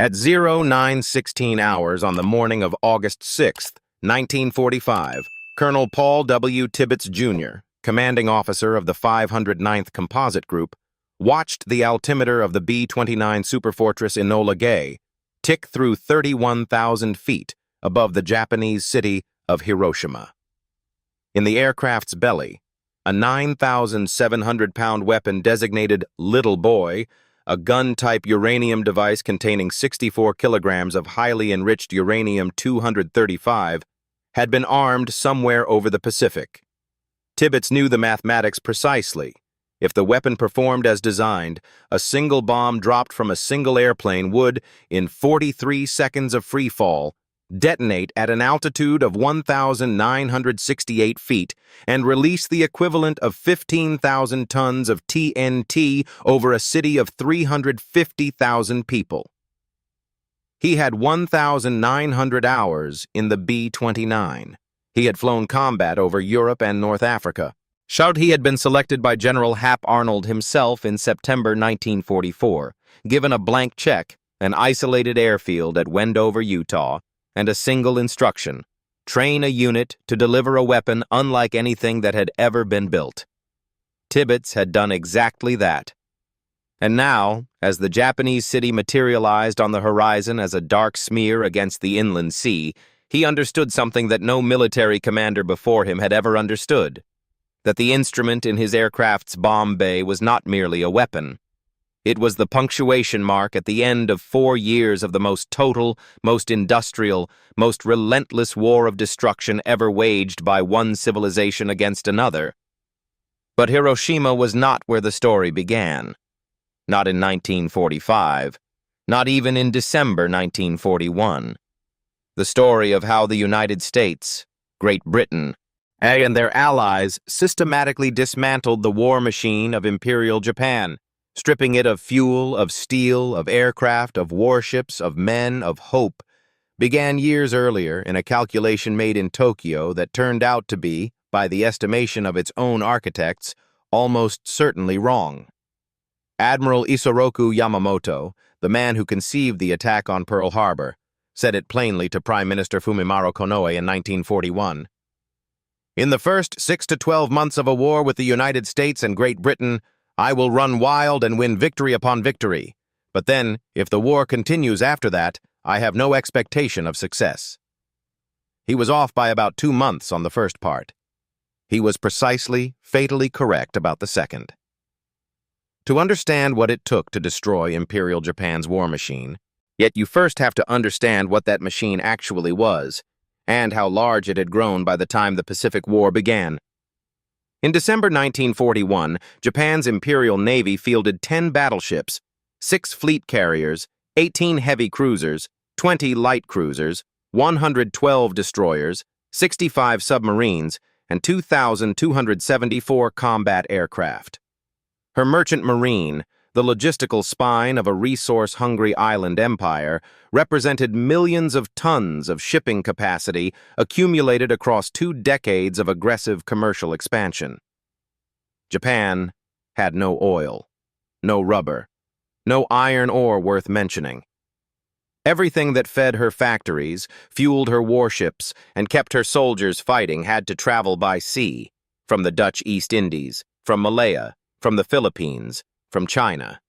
At 0916 hours on the morning of August 6, 1945, Colonel Paul W. Tibbets, Jr., commanding officer of the 509th Composite Group, watched the altimeter of the B-29 Superfortress Enola Gay tick through 31,000 feet above the Japanese city of Hiroshima. In the aircraft's belly, a 9,700-pound weapon designated Little Boy, a gun-type uranium device containing 64 kilograms of highly enriched uranium-235, had been armed somewhere over the Pacific. Tibbets knew the mathematics precisely. If the weapon performed as designed, a single bomb dropped from a single airplane would, in 43 seconds of free fall, detonate at an altitude of 1,968 feet and release the equivalent of 15,000 tons of TNT over a city of 350,000 people. He had 1,900 hours in the B-29. He had flown combat over Europe and North Africa. He had been selected by General Hap Arnold himself in September 1944, given a blank check, an isolated airfield at Wendover, Utah, and a single instruction: train a unit to deliver a weapon unlike anything that had ever been built. Tibbets had done exactly that. And now, as the Japanese city materialized on the horizon as a dark smear against the inland sea, he understood something that no military commander before him had ever understood: that the instrument in his aircraft's bomb bay was not merely a weapon. It was the punctuation mark at the end of 4 years of the most total, most industrial, most relentless war of destruction ever waged by one civilization against another. But Hiroshima was not where the story began. Not in 1945, not even in December 1941. The story of how the United States, Great Britain, and their allies systematically dismantled the war machine of Imperial Japan, stripping it of fuel, of steel, of aircraft, of warships, of men, of hope, began years earlier in a calculation made in Tokyo that turned out to be, by the estimation of its own architects, almost certainly wrong. Admiral Isoroku Yamamoto, the man who conceived the attack on Pearl Harbor, said it plainly to Prime Minister Fumimaro Konoe in 1941. "In the first 6 to 12 months of a war with the United States and Great Britain, I will run wild and win victory upon victory. But then, if the war continues after that, I have no expectation of success." He was off by about 2 months on the first part. He was precisely, fatally correct about the second. To understand what it took to destroy Imperial Japan's war machine, yet you first have to understand what that machine actually was, and how large it had grown by the time the Pacific War began. In December 1941, Japan's Imperial Navy fielded 10 battleships, 6 fleet carriers, 18 heavy cruisers, 20 light cruisers, 112 destroyers, 65 submarines, and 2,274 combat aircraft. Her merchant marine, the logistical spine of a resource-hungry island empire, represented millions of tons of shipping capacity accumulated across 2 decades of aggressive commercial expansion. Japan had no oil, no rubber, no iron ore worth mentioning. Everything that fed her factories, fueled her warships, and kept her soldiers fighting had to travel by sea, from the Dutch East Indies, from Malaya, from the Philippines, from China.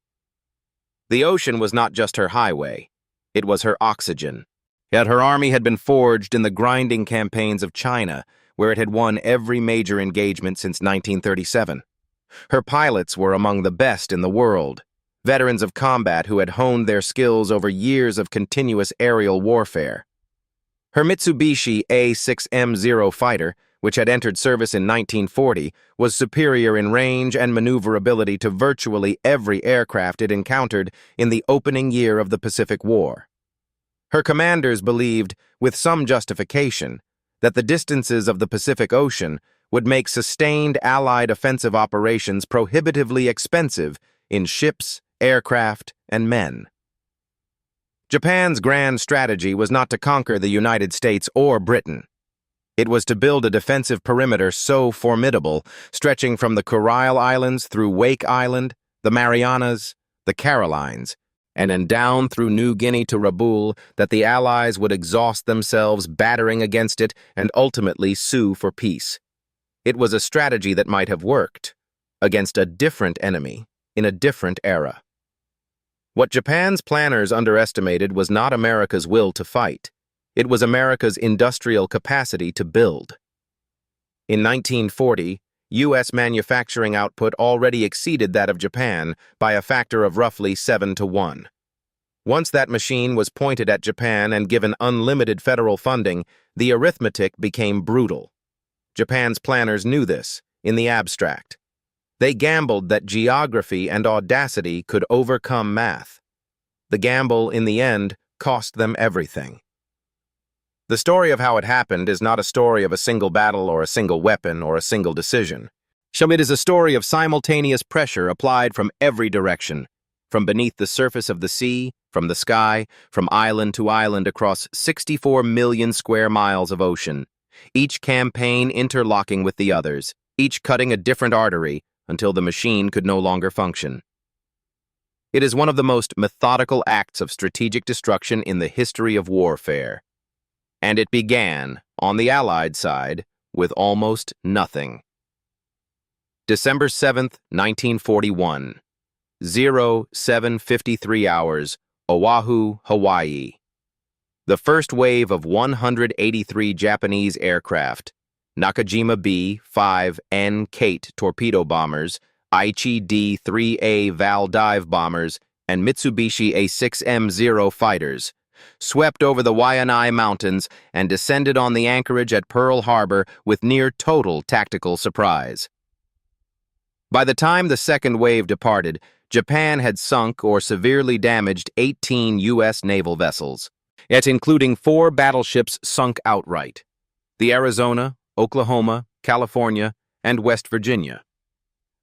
The ocean was not just her highway, it was her oxygen. Yet her army had been forged in the grinding campaigns of China, where it had won every major engagement since 1937. Her pilots were among the best in the world, veterans of combat who had honed their skills over years of continuous aerial warfare. Her Mitsubishi A6M0 fighter, which had entered service in 1940, was superior in range and maneuverability to virtually every aircraft it encountered in the opening year of the Pacific War. Her commanders believed, with some justification, that the distances of the Pacific Ocean would make sustained Allied offensive operations prohibitively expensive in ships, aircraft, and men. Japan's grand strategy was not to conquer the United States or Britain. It was to build a defensive perimeter so formidable, stretching from the Kurile Islands through Wake Island, the Marianas, the Carolines, and then down through New Guinea to Rabaul, that the Allies would exhaust themselves battering against it and ultimately sue for peace. It was a strategy that might have worked against a different enemy in a different era. What Japan's planners underestimated was not America's will to fight. It was America's industrial capacity to build. In 1940, U.S. manufacturing output already exceeded that of Japan by a factor of roughly 7-1. Once that machine was pointed at Japan and given unlimited federal funding, the arithmetic became brutal. Japan's planners knew this, in the abstract. They gambled that geography and audacity could overcome math. The gamble, in the end, cost them everything. The story of how it happened is not a story of a single battle or a single weapon or a single decision. It is a story of simultaneous pressure applied from every direction, from beneath the surface of the sea, from the sky, from island to island across 64 million square miles of ocean, each campaign interlocking with the others, each cutting a different artery until the machine could no longer function. It is one of the most methodical acts of strategic destruction in the history of warfare. And it began, on the Allied side, with almost nothing. December 7th, 1941, 07:53 hours, Oahu, Hawaii. The first wave of 183 Japanese aircraft, Nakajima B-5N Kate torpedo bombers, Aichi D-3A Val dive bombers, and Mitsubishi A-6M0 fighters, swept over the Waianae Mountains and descended on the anchorage at Pearl Harbor with near-total tactical surprise. By the time the second wave departed, Japan had sunk or severely damaged 18 U.S. naval vessels, yet including 4 battleships sunk outright: the Arizona, Oklahoma, California, and West Virginia.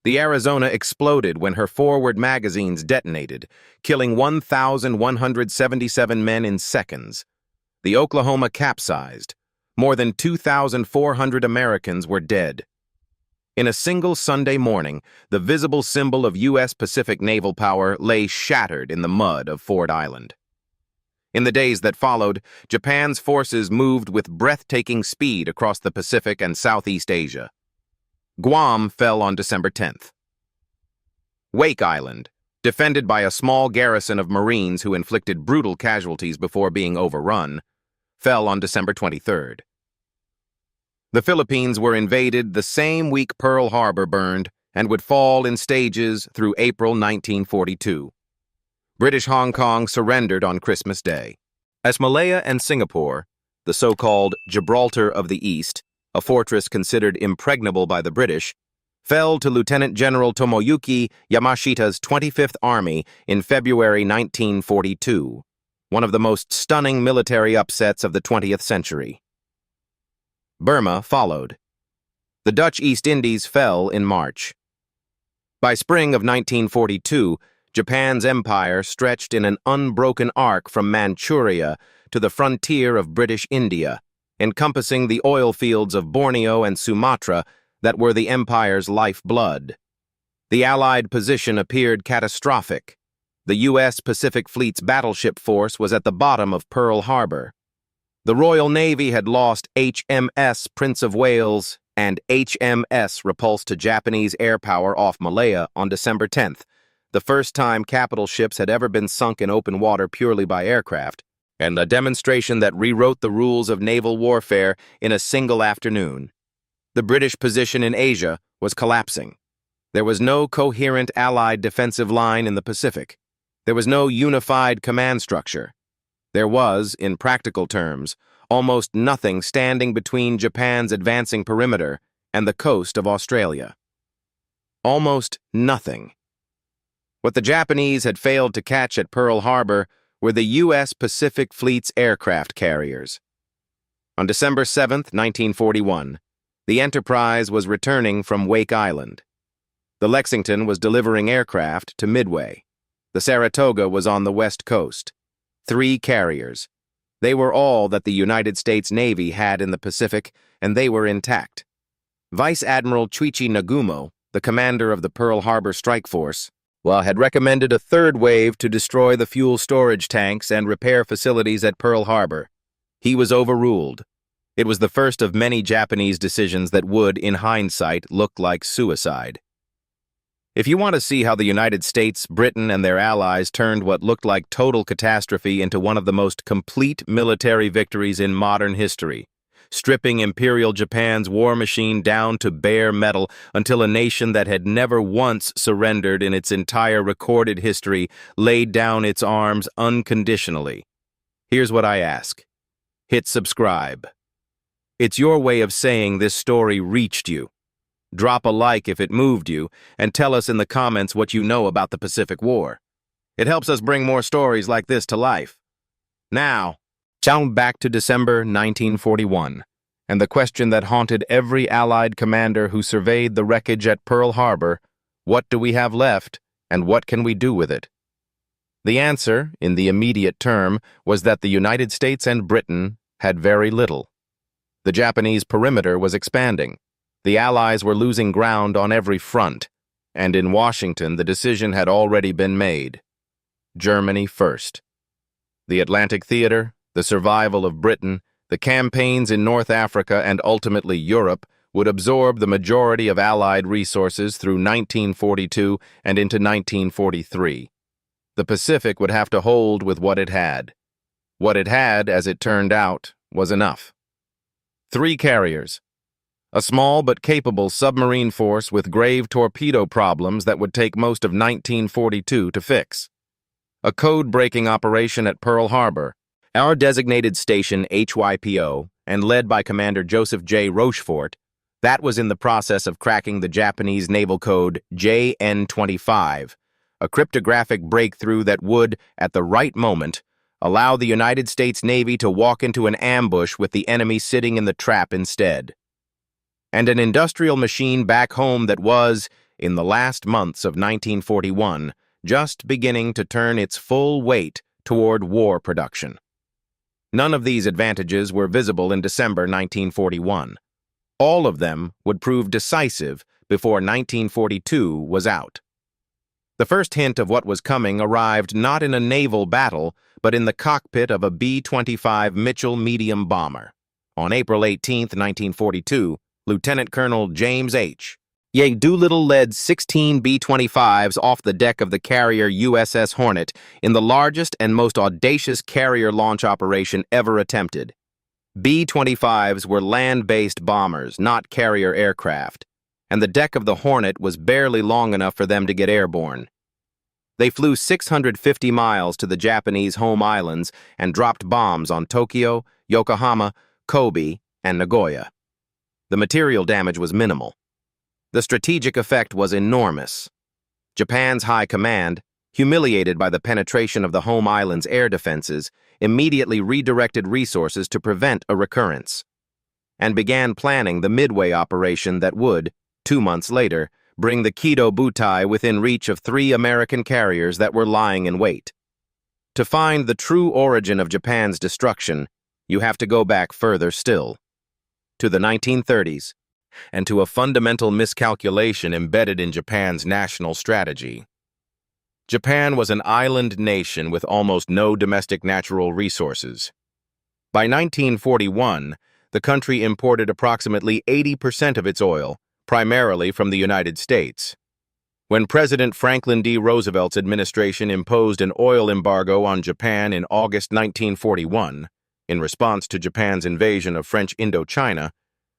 The Arizona exploded when her forward magazines detonated, killing 1,177 men in seconds. The Oklahoma capsized. More than 2,400 Americans were dead. In a single Sunday morning, the visible symbol of U.S. Pacific naval power lay shattered in the mud of Ford Island. In the days that followed, Japan's forces moved with breathtaking speed across the Pacific and Southeast Asia. Guam fell on December 10th. Wake Island, defended by a small garrison of Marines who inflicted brutal casualties before being overrun, fell on December 23rd. The Philippines were invaded the same week Pearl Harbor burned and would fall in stages through April 1942. British Hong Kong surrendered on Christmas Day. As Malaya and Singapore, the so-called Gibraltar of the East, a fortress considered impregnable by the British, fell to Lieutenant General Tomoyuki Yamashita's 25th Army in February 1942, one of the most stunning military upsets of the 20th century. Burma followed. The Dutch East Indies fell in March. By spring of 1942, Japan's empire stretched in an unbroken arc from Manchuria to the frontier of British India, encompassing the oil fields of Borneo and Sumatra that were the empire's lifeblood. The Allied position appeared catastrophic. The U.S. Pacific Fleet's battleship force was at the bottom of Pearl Harbor. The Royal Navy had lost HMS Prince of Wales and HMS Repulse to Japanese air power off Malaya on December 10th, the first time capital ships had ever been sunk in open water purely by aircraft, and a demonstration that rewrote the rules of naval warfare in a single afternoon. The British position in Asia was collapsing. There was no coherent Allied defensive line in the Pacific. There was no unified command structure. There was, in practical terms, almost nothing standing between Japan's advancing perimeter and the coast of Australia. Almost nothing. What the Japanese had failed to catch at Pearl Harbor were the U.S. Pacific Fleet's aircraft carriers. On December 7th, 1941, the Enterprise was returning from Wake Island. The Lexington was delivering aircraft to Midway. The Saratoga was on the west coast. 3 carriers. They were all that the United States Navy had in the Pacific, and they were intact. Vice Admiral Chuichi Nagumo, the commander of the Pearl Harbor Strike Force, had recommended a third wave to destroy the fuel storage tanks and repair facilities at Pearl Harbor. He was overruled. It was the first of many Japanese decisions that would, in hindsight, look like suicide. If you want to see how the United States, Britain, and their allies turned what looked like total catastrophe into one of the most complete military victories in modern history, stripping Imperial Japan's war machine down to bare metal until a nation that had never once surrendered in its entire recorded history laid down its arms unconditionally. Here's what I ask. Hit subscribe. It's your way of saying this story reached you. Drop a like if it moved you, and tell us in the comments what you know about the Pacific War. It helps us bring more stories like this to life. Now, back to December 1941, and the question that haunted every Allied commander who surveyed the wreckage at Pearl Harbor: what do we have left, and what can we do with it? The answer, in the immediate term, was that the United States and Britain had very little. The Japanese perimeter was expanding. The Allies were losing ground on every front, and in Washington the decision had already been made. Germany first. The Atlantic Theater, the survival of Britain, the campaigns in North Africa and ultimately Europe would absorb the majority of Allied resources through 1942 and into 1943. The Pacific would have to hold with what it had. What it had, as it turned out, was enough. 3 carriers. A small but capable submarine force with grave torpedo problems that would take most of 1942 to fix. A code-breaking operation at Pearl Harbor, our designated station HYPO, and led by Commander Joseph J. Rochefort, that was in the process of cracking the Japanese naval code JN-25, a cryptographic breakthrough that would, at the right moment, allow the United States Navy to walk into an ambush with the enemy sitting in the trap instead. And an industrial machine back home that was, in the last months of 1941, just beginning to turn its full weight toward war production. None of these advantages were visible in December 1941. All of them would prove decisive before 1942 was out. The first hint of what was coming arrived not in a naval battle, but in the cockpit of a B-25 Mitchell medium bomber. On April 18, 1942, Lieutenant Colonel James H. Doolittle led 16 B-25s off the deck of the carrier USS Hornet in the largest and most audacious carrier launch operation ever attempted. B-25s were land-based bombers, not carrier aircraft, and the deck of the Hornet was barely long enough for them to get airborne. They flew 650 miles to the Japanese home islands and dropped bombs on Tokyo, Yokohama, Kobe, and Nagoya. The material damage was minimal. The strategic effect was enormous. Japan's high command, humiliated by the penetration of the home island's air defenses, immediately redirected resources to prevent a recurrence, and began planning the Midway operation that would, 2 months later, bring the Kido Butai within reach of 3 American carriers that were lying in wait. To find the true origin of Japan's destruction, you have to go back further still, to the 1930s, and to a fundamental miscalculation embedded in Japan's national strategy. Japan was an island nation with almost no domestic natural resources. By 1941, the country imported approximately 80% of its oil, primarily from the United States. When President Franklin D. Roosevelt's administration imposed an oil embargo on Japan in August 1941, in response to Japan's invasion of French Indochina,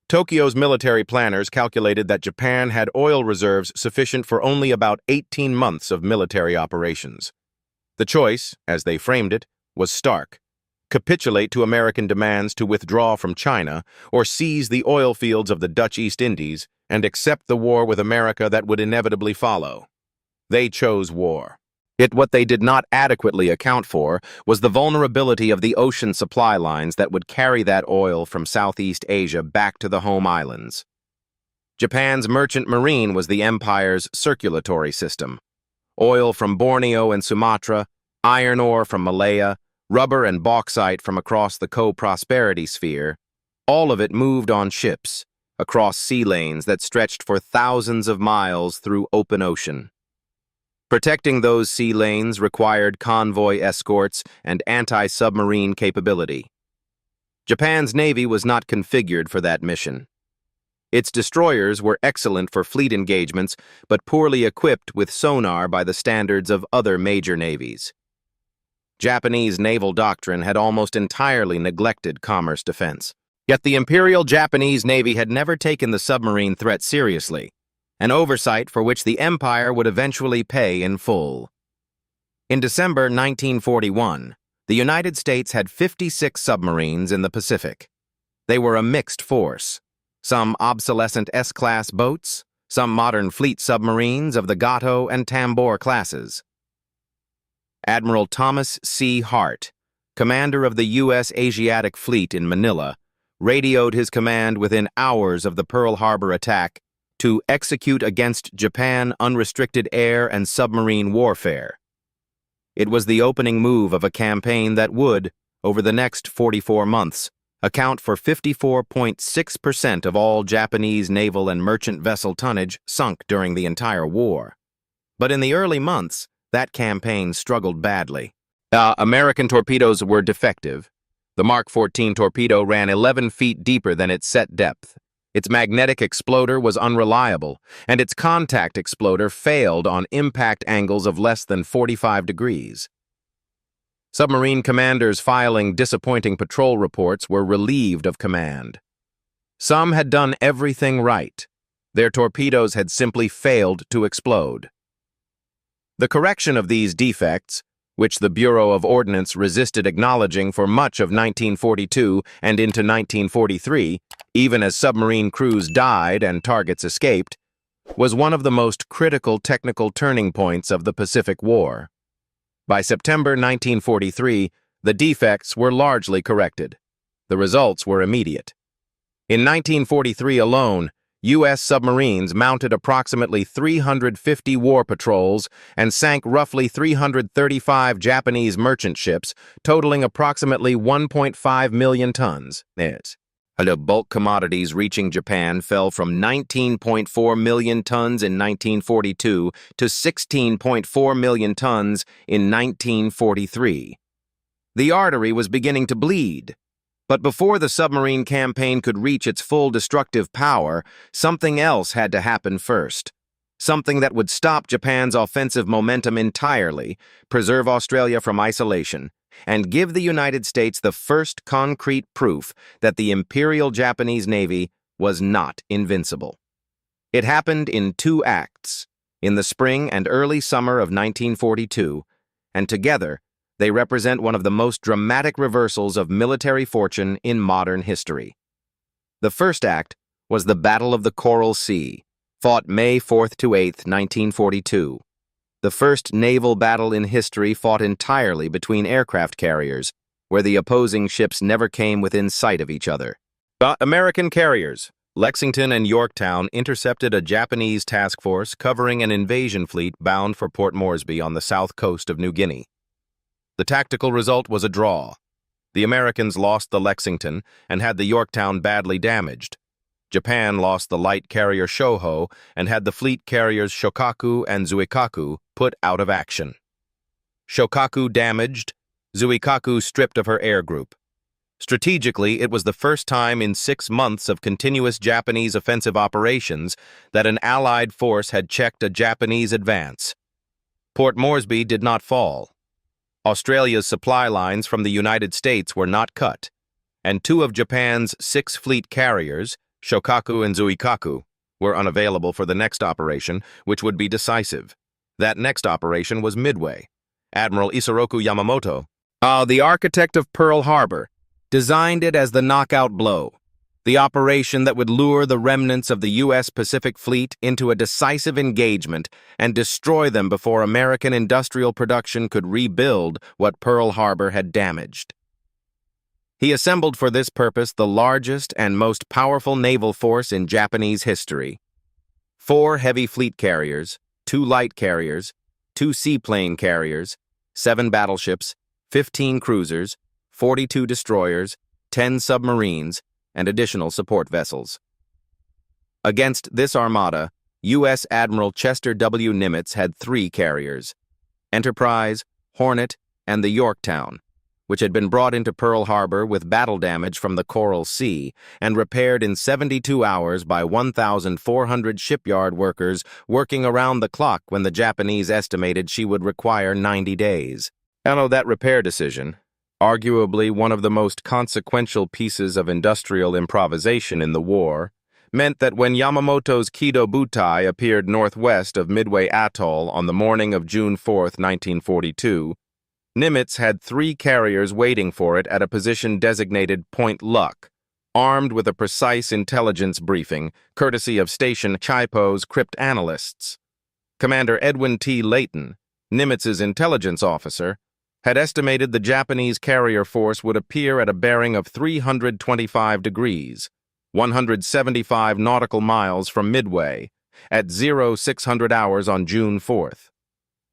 Tokyo's military planners calculated that Japan had oil reserves sufficient for only about 18 months of military operations. The choice, as they framed it, was stark: capitulate to American demands to withdraw from China, or seize the oil fields of the Dutch East Indies and accept the war with America that would inevitably follow. They chose war. Yet what they did not adequately account for was the vulnerability of the ocean supply lines that would carry that oil from Southeast Asia back to the home islands. Japan's merchant marine was the empire's circulatory system. Oil from Borneo and Sumatra, iron ore from Malaya, rubber and bauxite from across the co-prosperity sphere, all of it moved on ships, across sea lanes that stretched for thousands of miles through open ocean. Protecting those sea lanes required convoy escorts and anti-submarine capability. Japan's navy was not configured for that mission. Its destroyers were excellent for fleet engagements, but poorly equipped with sonar by the standards of other major navies. Japanese naval doctrine had almost entirely neglected commerce defense. Yet the Imperial Japanese Navy had never taken the submarine threat seriously, an oversight for which the Empire would eventually pay in full. In December 1941, the United States had 56 submarines in the Pacific. They were a mixed force. Some obsolescent S-class boats, some modern fleet submarines of the Gato and Tambor classes. Admiral Thomas C. Hart, commander of the U.S. Asiatic Fleet in Manila, radioed his command within hours of the Pearl Harbor attack to execute against Japan unrestricted air and submarine warfare. It was the opening move of a campaign that would, over the next 44 months, account for 54.6% of all Japanese naval and merchant vessel tonnage sunk during the entire war. But in the early months, that campaign struggled badly. American torpedoes were defective. The Mark 14 torpedo ran 11 feet deeper than its set depth. Its magnetic exploder was unreliable, and its contact exploder failed on impact angles of less than 45 degrees. Submarine commanders filing disappointing patrol reports were relieved of command. Some had done everything right. Their torpedoes had simply failed to explode. The correction of these defects, which the Bureau of Ordnance resisted acknowledging for much of 1942 and into 1943, even as submarine crews died and targets escaped, was one of the most critical technical turning points of the Pacific War. By September 1943, the defects were largely corrected. The results were immediate. In 1943 alone, U.S. submarines mounted approximately 350 war patrols and sank roughly 335 Japanese merchant ships, totaling approximately 1.5 million tons. Bulk commodities reaching Japan fell from 19.4 million tons in 1942 to 16.4 million tons in 1943. The artery was beginning to bleed. But before the submarine campaign could reach its full destructive power, something else had to happen first. Something that would stop Japan's offensive momentum entirely, preserve Australia from isolation, and give the United States the first concrete proof that the Imperial Japanese Navy was not invincible. It happened in 2 acts, in the spring and early summer of 1942, and together, they represent one of the most dramatic reversals of military fortune in modern history. The first act was the Battle of the Coral Sea, fought May 4th to 8th, 1942. The first naval battle in history fought entirely between aircraft carriers, where the opposing ships never came within sight of each other. American carriers, Lexington and Yorktown, intercepted a Japanese task force covering an invasion fleet bound for Port Moresby on the south coast of New Guinea. The tactical result was a draw. The Americans lost the Lexington and had the Yorktown badly damaged. Japan lost the light carrier Shoho and had the fleet carriers Shokaku and Zuikaku put out of action. Shokaku damaged, Zuikaku stripped of her air group. Strategically, it was the first time in 6 months of continuous Japanese offensive operations that an Allied force had checked a Japanese advance. Port Moresby did not fall. Australia's supply lines from the United States were not cut, and 2 of Japan's 6 fleet carriers, Shokaku and Zuikaku, were unavailable for the next operation, which would be decisive. That next operation was Midway. Admiral Isoroku Yamamoto, the architect of Pearl Harbor, designed it as the knockout blow, the operation that would lure the remnants of the U.S. Pacific Fleet into a decisive engagement and destroy them before American industrial production could rebuild what Pearl Harbor had damaged. He assembled for this purpose the largest and most powerful naval force in Japanese history. 4 heavy fleet carriers, 2 light carriers, 2 seaplane carriers, 7 battleships, 15 cruisers, 42 destroyers, 10 submarines, and additional support vessels. Against this armada, U.S. Admiral Chester W. Nimitz had 3 carriers: Enterprise, Hornet, and the Yorktown, which had been brought into Pearl Harbor with battle damage from the Coral Sea and repaired in 72 hours by 1,400 shipyard workers working around the clock when the Japanese estimated she would require 90 days. That repair decision, arguably one of the most consequential pieces of industrial improvisation in the war, meant that when Yamamoto's Kido Butai appeared northwest of Midway Atoll on the morning of June 4, 1942, Nimitz had 3 carriers waiting for it at a position designated Point Luck, armed with a precise intelligence briefing, courtesy of Station Chaipo's cryptanalysts. Commander Edwin T. Layton, Nimitz's intelligence officer, had estimated the Japanese carrier force would appear at a bearing of 325 degrees, 175 nautical miles from Midway, at 0600 hours on June 4th.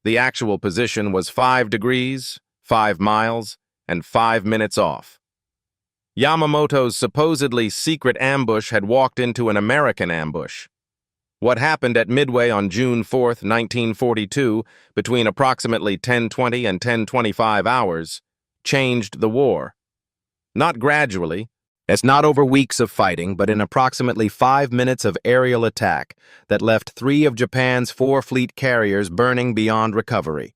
The actual position was 5 degrees, 5 miles, and 5 minutes off. Yamamoto's supposedly secret ambush had walked into an American ambush. What happened at Midway on June 4, 1942, between approximately 10:20 and 10:25 hours, changed the war. Not gradually, it's not over weeks of fighting, but in approximately 5 minutes of aerial attack that left 3 of Japan's 4 fleet carriers burning beyond recovery.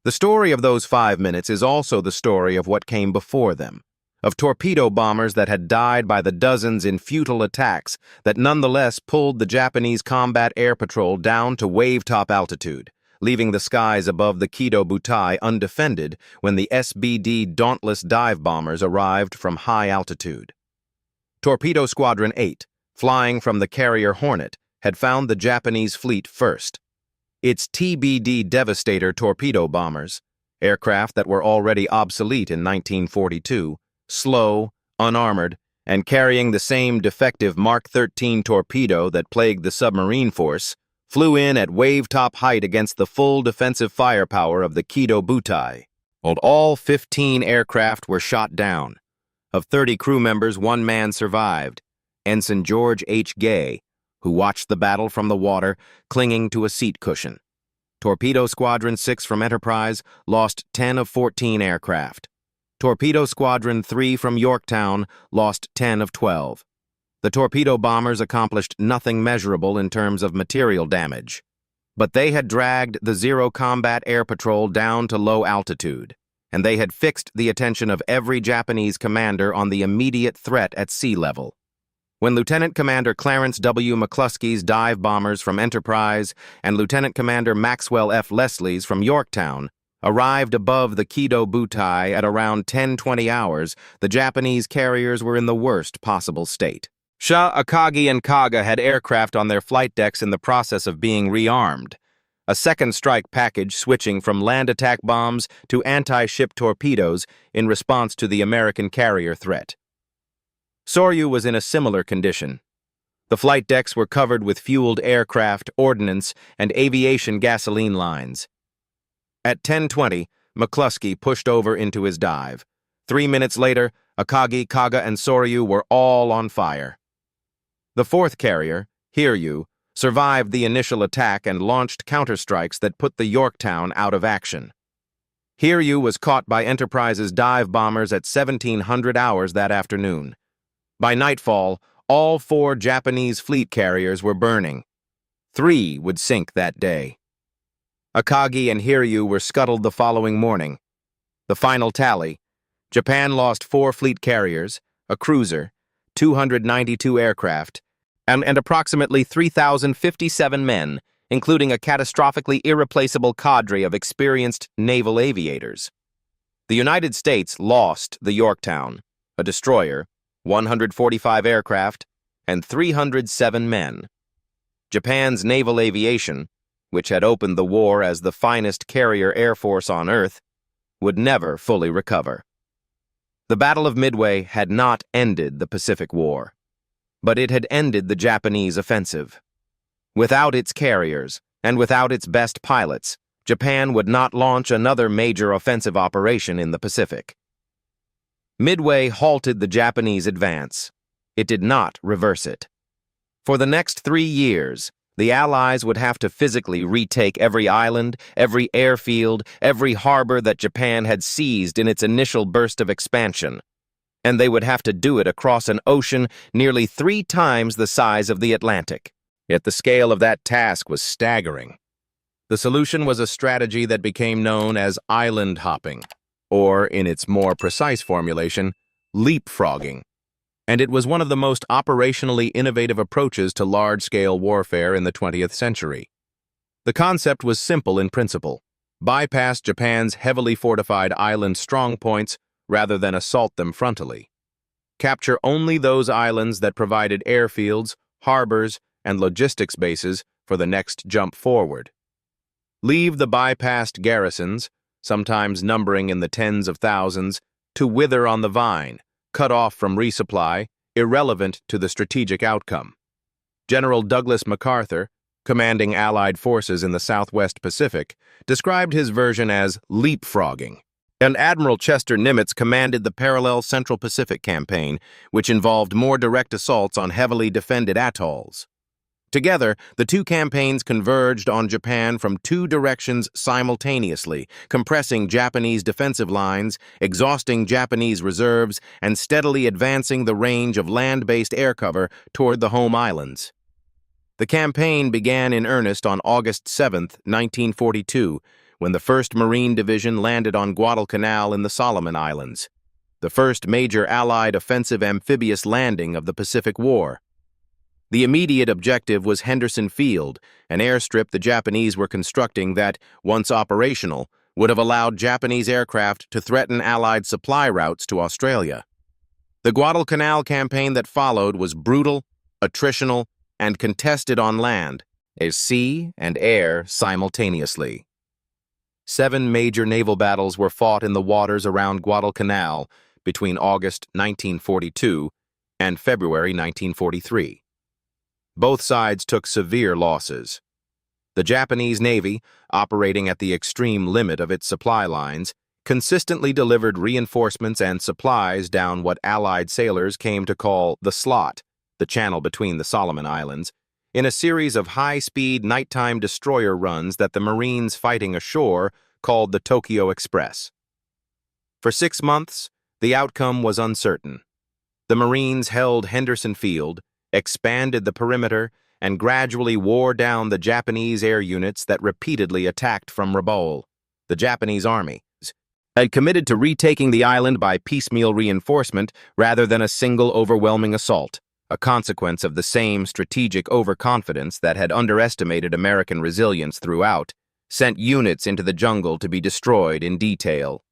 The story of those 5 minutes is also the story of what came before them, of torpedo bombers that had died by the dozens in futile attacks that nonetheless pulled the Japanese combat air patrol down to wave-top altitude, leaving the skies above the Kido Butai undefended when the SBD Dauntless dive bombers arrived from high altitude. Torpedo Squadron 8, flying from the carrier Hornet, had found the Japanese fleet first. Its TBD Devastator torpedo bombers, aircraft that were already obsolete in 1942, slow, unarmored, and carrying the same defective Mark 13 torpedo that plagued the submarine force, flew in at wave-top height against the full defensive firepower of the Kido Butai. All 15 aircraft were shot down. Of 30 crew members, 1 man survived, Ensign George H. Gay, who watched the battle from the water, clinging to a seat cushion. Torpedo Squadron 6 from Enterprise lost 10 of 14 aircraft. Torpedo Squadron 3 from Yorktown lost 10 of 12. The torpedo bombers accomplished nothing measurable in terms of material damage, but they had dragged the Zero Combat Air Patrol down to low altitude, and they had fixed the attention of every Japanese commander on the immediate threat at sea level. When Lieutenant Commander Clarence W. McCluskey's dive bombers from Enterprise and Lieutenant Commander Maxwell F. Leslie's from Yorktown arrived above the Kido Butai at around 10:20 hours, the Japanese carriers were in the worst possible state. Sha, Akagi, and Kaga had aircraft on their flight decks in the process of being rearmed, a second strike package switching from land attack bombs to anti-ship torpedoes in response to the American carrier threat. Soryu was in a similar condition. The flight decks were covered with fueled aircraft, ordnance, and aviation gasoline lines. At 10:20, McCluskey pushed over into his dive. 3 minutes later, Akagi, Kaga, and Soryu were all on fire. The 4th carrier, Hiryu, survived the initial attack and launched counterstrikes that put the Yorktown out of action. Hiryu was caught by Enterprise's dive bombers at 1700 hours that afternoon. By nightfall, all 4 Japanese fleet carriers were burning. 3 would sink that day. Akagi and Hiryu were scuttled the following morning. The final tally: Japan lost 4 fleet carriers, a cruiser, 292 aircraft, and approximately 3,057 men, including a catastrophically irreplaceable cadre of experienced naval aviators. The United States lost the Yorktown, a destroyer, 145 aircraft, and 307 men. Japan's naval aviation, which had opened the war as the finest carrier air force on Earth, would never fully recover. The Battle of Midway had not ended the Pacific War, but it had ended the Japanese offensive. Without its carriers, and without its best pilots, Japan would not launch another major offensive operation in the Pacific. Midway halted the Japanese advance. It did not reverse it. For the next 3 years, The Allies would have to physically retake every island, every airfield, every harbor that Japan had seized in its initial burst of expansion. And they would have to do it across an ocean nearly 3 times the size of the Atlantic. Yet the scale of that task was staggering. The solution was a strategy that became known as island hopping, or, in its more precise formulation, leapfrogging. And it was one of the most operationally innovative approaches to large-scale warfare in the 20th century. The concept was simple in principle: bypass Japan's heavily fortified island strongpoints rather than assault them frontally. Capture only those islands that provided airfields, harbors, and logistics bases for the next jump forward. Leave the bypassed garrisons, sometimes numbering in the tens of thousands, to wither on the vine, cut off from resupply, irrelevant to the strategic outcome. General Douglas MacArthur, commanding Allied forces in the Southwest Pacific, described his version as leapfrogging. And Admiral Chester Nimitz commanded the parallel Central Pacific campaign, which involved more direct assaults on heavily defended atolls. Together, the two campaigns converged on Japan from 2 directions simultaneously, compressing Japanese defensive lines, exhausting Japanese reserves, and steadily advancing the range of land-based air cover toward the home islands. The campaign began in earnest on August 7, 1942, when the 1st Marine Division landed on Guadalcanal in the Solomon Islands, the first major Allied offensive amphibious landing of the Pacific War. The immediate objective was Henderson Field, an airstrip the Japanese were constructing that, once operational, would have allowed Japanese aircraft to threaten Allied supply routes to Australia. The Guadalcanal campaign that followed was brutal, attritional, and contested on land, as sea and air simultaneously. 7 major naval battles were fought in the waters around Guadalcanal between August 1942 and February 1943. Both sides took severe losses. The Japanese Navy, operating at the extreme limit of its supply lines, consistently delivered reinforcements and supplies down what Allied sailors came to call the slot, the channel between the Solomon Islands, in a series of high-speed nighttime destroyer runs that the Marines fighting ashore called the Tokyo Express. For 6 months, the outcome was uncertain. The Marines held Henderson Field, expanded the perimeter, and gradually wore down the Japanese air units that repeatedly attacked from Rabaul. The Japanese army had committed to retaking the island by piecemeal reinforcement rather than a single overwhelming assault, a consequence of the same strategic overconfidence that had underestimated American resilience throughout, sent units into the jungle to be destroyed in detail.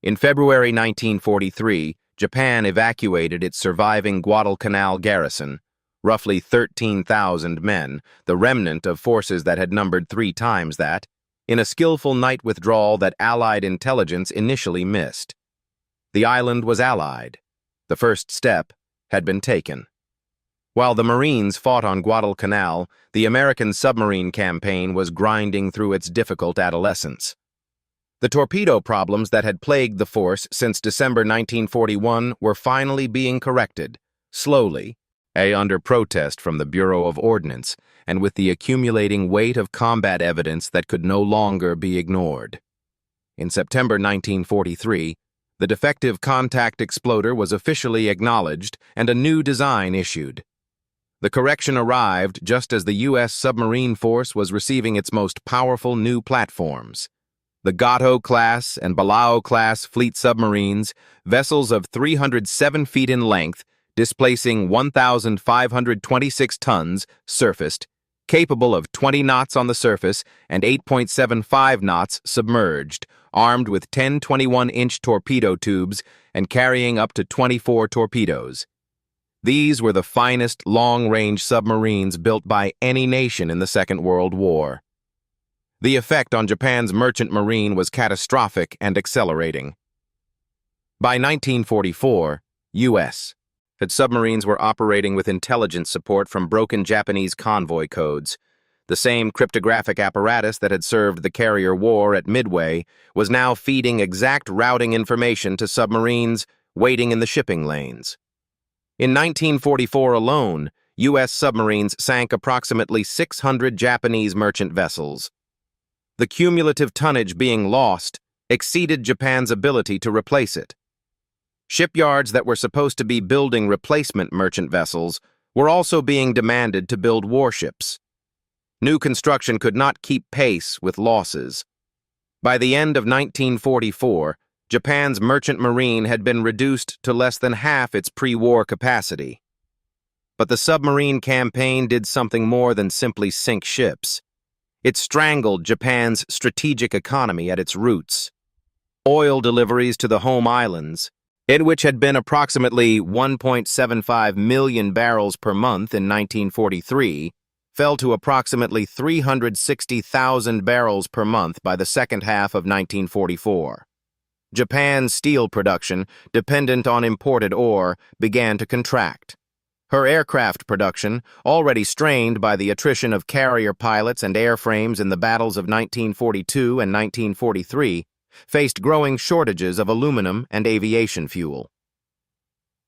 In February 1943, Japan evacuated its surviving Guadalcanal garrison, roughly 13,000 men, the remnant of forces that had numbered 3 times that, in a skillful night withdrawal that Allied intelligence initially missed. The island was Allied. The first step had been taken. While the Marines fought on Guadalcanal, the American submarine campaign was grinding through its difficult adolescence. The torpedo problems that had plagued the force since December 1941 were finally being corrected, slowly, under protest from the Bureau of Ordnance, and with the accumulating weight of combat evidence that could no longer be ignored. In September 1943, the defective contact exploder was officially acknowledged and a new design issued. The correction arrived just as the U.S. submarine force was receiving its most powerful new platforms. The Gato-class and Balao-class fleet submarines, vessels of 307 feet in length, displacing 1,526 tons, surfaced, capable of 20 knots on the surface and 8.75 knots submerged, armed with 10 21-inch torpedo tubes and carrying up to 24 torpedoes. These were the finest long-range submarines built by any nation in the Second World War. The effect on Japan's merchant marine was catastrophic and accelerating. By 1944, U.S. submarines were operating with intelligence support from broken Japanese convoy codes. The same cryptographic apparatus that had served the carrier war at Midway was now feeding exact routing information to submarines waiting in the shipping lanes. In 1944 alone, U.S. submarines sank approximately 600 Japanese merchant vessels. The cumulative tonnage being lost exceeded Japan's ability to replace it. Shipyards that were supposed to be building replacement merchant vessels were also being demanded to build warships. New construction could not keep pace with losses. By the end of 1944, Japan's merchant marine had been reduced to less than half its pre-war capacity. But the submarine campaign did something more than simply sink ships. It strangled Japan's strategic economy at its roots. Oil deliveries to the home islands, in which had been approximately 1.75 million barrels per month in 1943, fell to approximately 360,000 barrels per month by the second half of 1944. Japan's steel production, dependent on imported ore, began to contract. Her aircraft production, already strained by the attrition of carrier pilots and airframes in the battles of 1942 and 1943, faced growing shortages of aluminum and aviation fuel.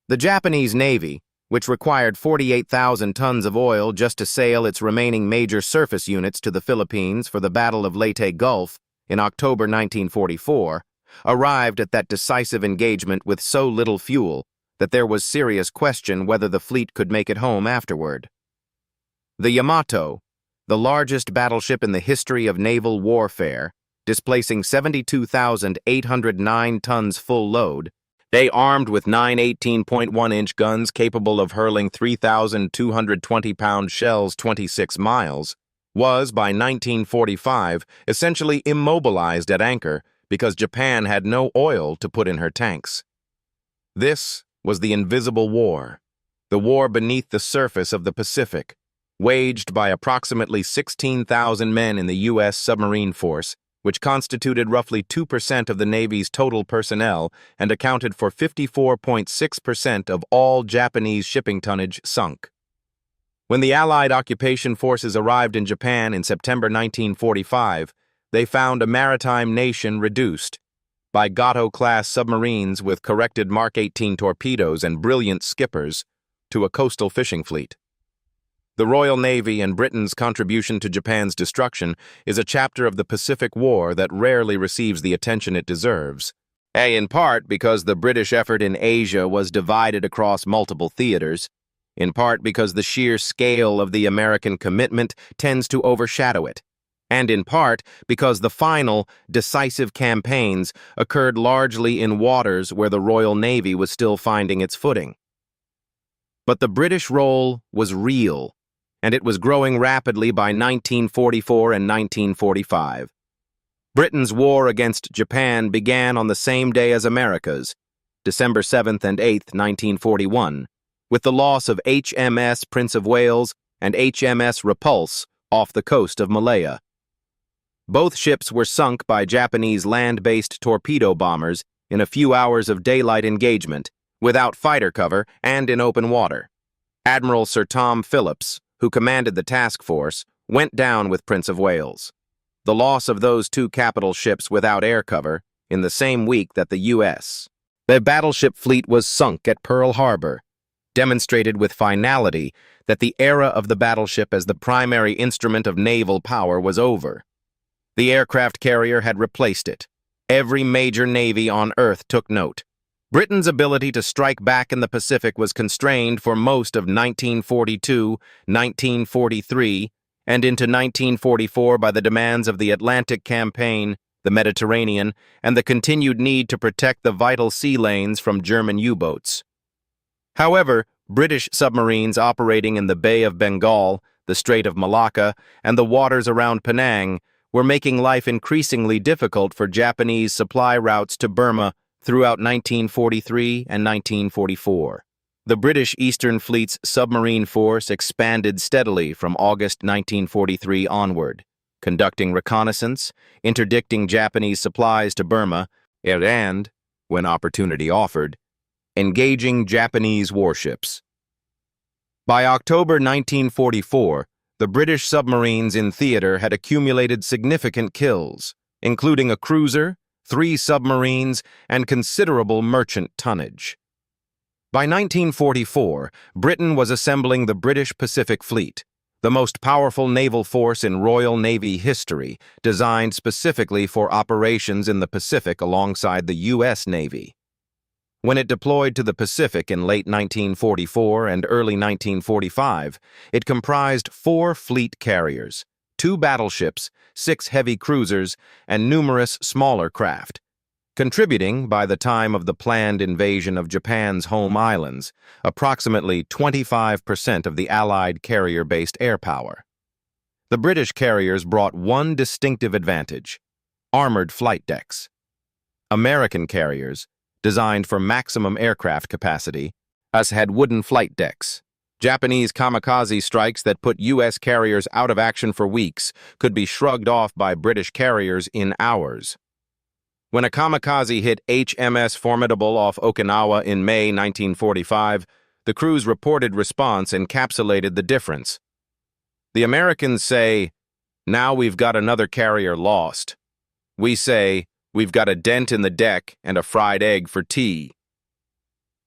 The Japanese Navy, which required 48,000 tons of oil just to sail its remaining major surface units to the Philippines for the Battle of Leyte Gulf in October 1944, arrived at that decisive engagement with so little fuel that there was serious question whether the fleet could make it home afterward. The Yamato, the largest battleship in the history of naval warfare, displacing 72,809 tons full load, they armed with 9 18.1-inch guns capable of hurling 3,220-pound shells 26 miles, was, by 1945, essentially immobilized at anchor because Japan had no oil to put in her tanks. This was the invisible war, the war beneath the surface of the Pacific, waged by approximately 16,000 men in the U.S. submarine force, which constituted roughly 2% of the Navy's total personnel and accounted for 54.6% of all Japanese shipping tonnage sunk. When the Allied occupation forces arrived in Japan in September 1945, they found a maritime nation reduced by Gato-class submarines with corrected Mark 18 torpedoes and brilliant skippers to a coastal fishing fleet. The Royal Navy and Britain's contribution to Japan's destruction is a chapter of the Pacific War that rarely receives the attention it deserves. In part because the British effort in Asia was divided across multiple theaters, in part because the sheer scale of the American commitment tends to overshadow it, and in part because the final, decisive campaigns occurred largely in waters where the Royal Navy was still finding its footing. But the British role was real, and it was growing rapidly by 1944 and 1945. Britain's war against Japan began on the same day as America's, December 7th and 8th, 1941, with the loss of HMS Prince of Wales and HMS Repulse off the coast of Malaya. Both ships were sunk by Japanese land-based torpedo bombers in a few hours of daylight engagement, without fighter cover and in open water. Admiral Sir Tom Phillips, who commanded the task force, went down with Prince of Wales. The loss of those two capital ships without air cover, in the same week that the U.S. The battleship fleet was sunk at Pearl Harbor, demonstrated with finality that the era of the battleship as the primary instrument of naval power was over. The aircraft carrier had replaced it. Every major navy on Earth took note. Britain's ability to strike back in the Pacific was constrained for most of 1942, 1943, and into 1944 by the demands of the Atlantic Campaign, the Mediterranean, and the continued need to protect the vital sea lanes from German U-boats. However, British submarines operating in the Bay of Bengal, the Strait of Malacca, and the waters around Penang were making life increasingly difficult for Japanese supply routes to Burma throughout 1943 and 1944. The British Eastern Fleet's submarine force expanded steadily from August 1943 onward, conducting reconnaissance, interdicting Japanese supplies to Burma, and, when opportunity offered, engaging Japanese warships. By October 1944, the British submarines in theater had accumulated significant kills, including a cruiser, 3 submarines, and considerable merchant tonnage. By 1944, Britain was assembling the British Pacific Fleet, the most powerful naval force in Royal Navy history, designed specifically for operations in the Pacific alongside the U.S. Navy. When it deployed to the Pacific in late 1944 and early 1945, it comprised 4 fleet carriers, 2 battleships, 6 heavy cruisers, and numerous smaller craft, contributing, by the time of the planned invasion of Japan's home islands, approximately 25% of the Allied carrier-based air power. The British carriers brought one distinctive advantage: armored flight decks. American carriers, designed for maximum aircraft capacity, had wooden flight decks. Japanese kamikaze strikes that put U.S. carriers out of action for weeks could be shrugged off by British carriers in hours. When a kamikaze hit HMS Formidable off Okinawa in May 1945, the crew's reported response encapsulated the difference. The Americans say, "Now we've got another carrier lost." We say, "We've got a dent in the deck and a fried egg for tea."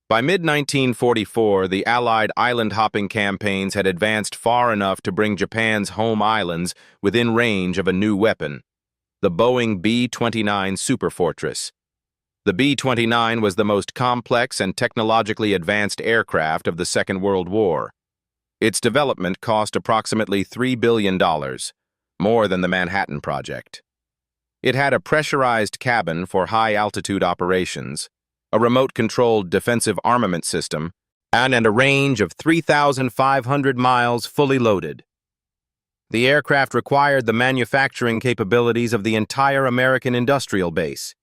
By mid-1944, the Allied island-hopping campaigns had advanced far enough to bring Japan's home islands within range of a new weapon: the Boeing B-29 Superfortress. The B-29 was the most complex and technologically advanced aircraft of the Second World War. Its development cost approximately $3 billion, more than the Manhattan Project. It had a pressurized cabin for high-altitude operations, a remote-controlled defensive armament system, and a range of 3,500 miles fully loaded. The aircraft required the manufacturing capabilities of the entire American industrial base.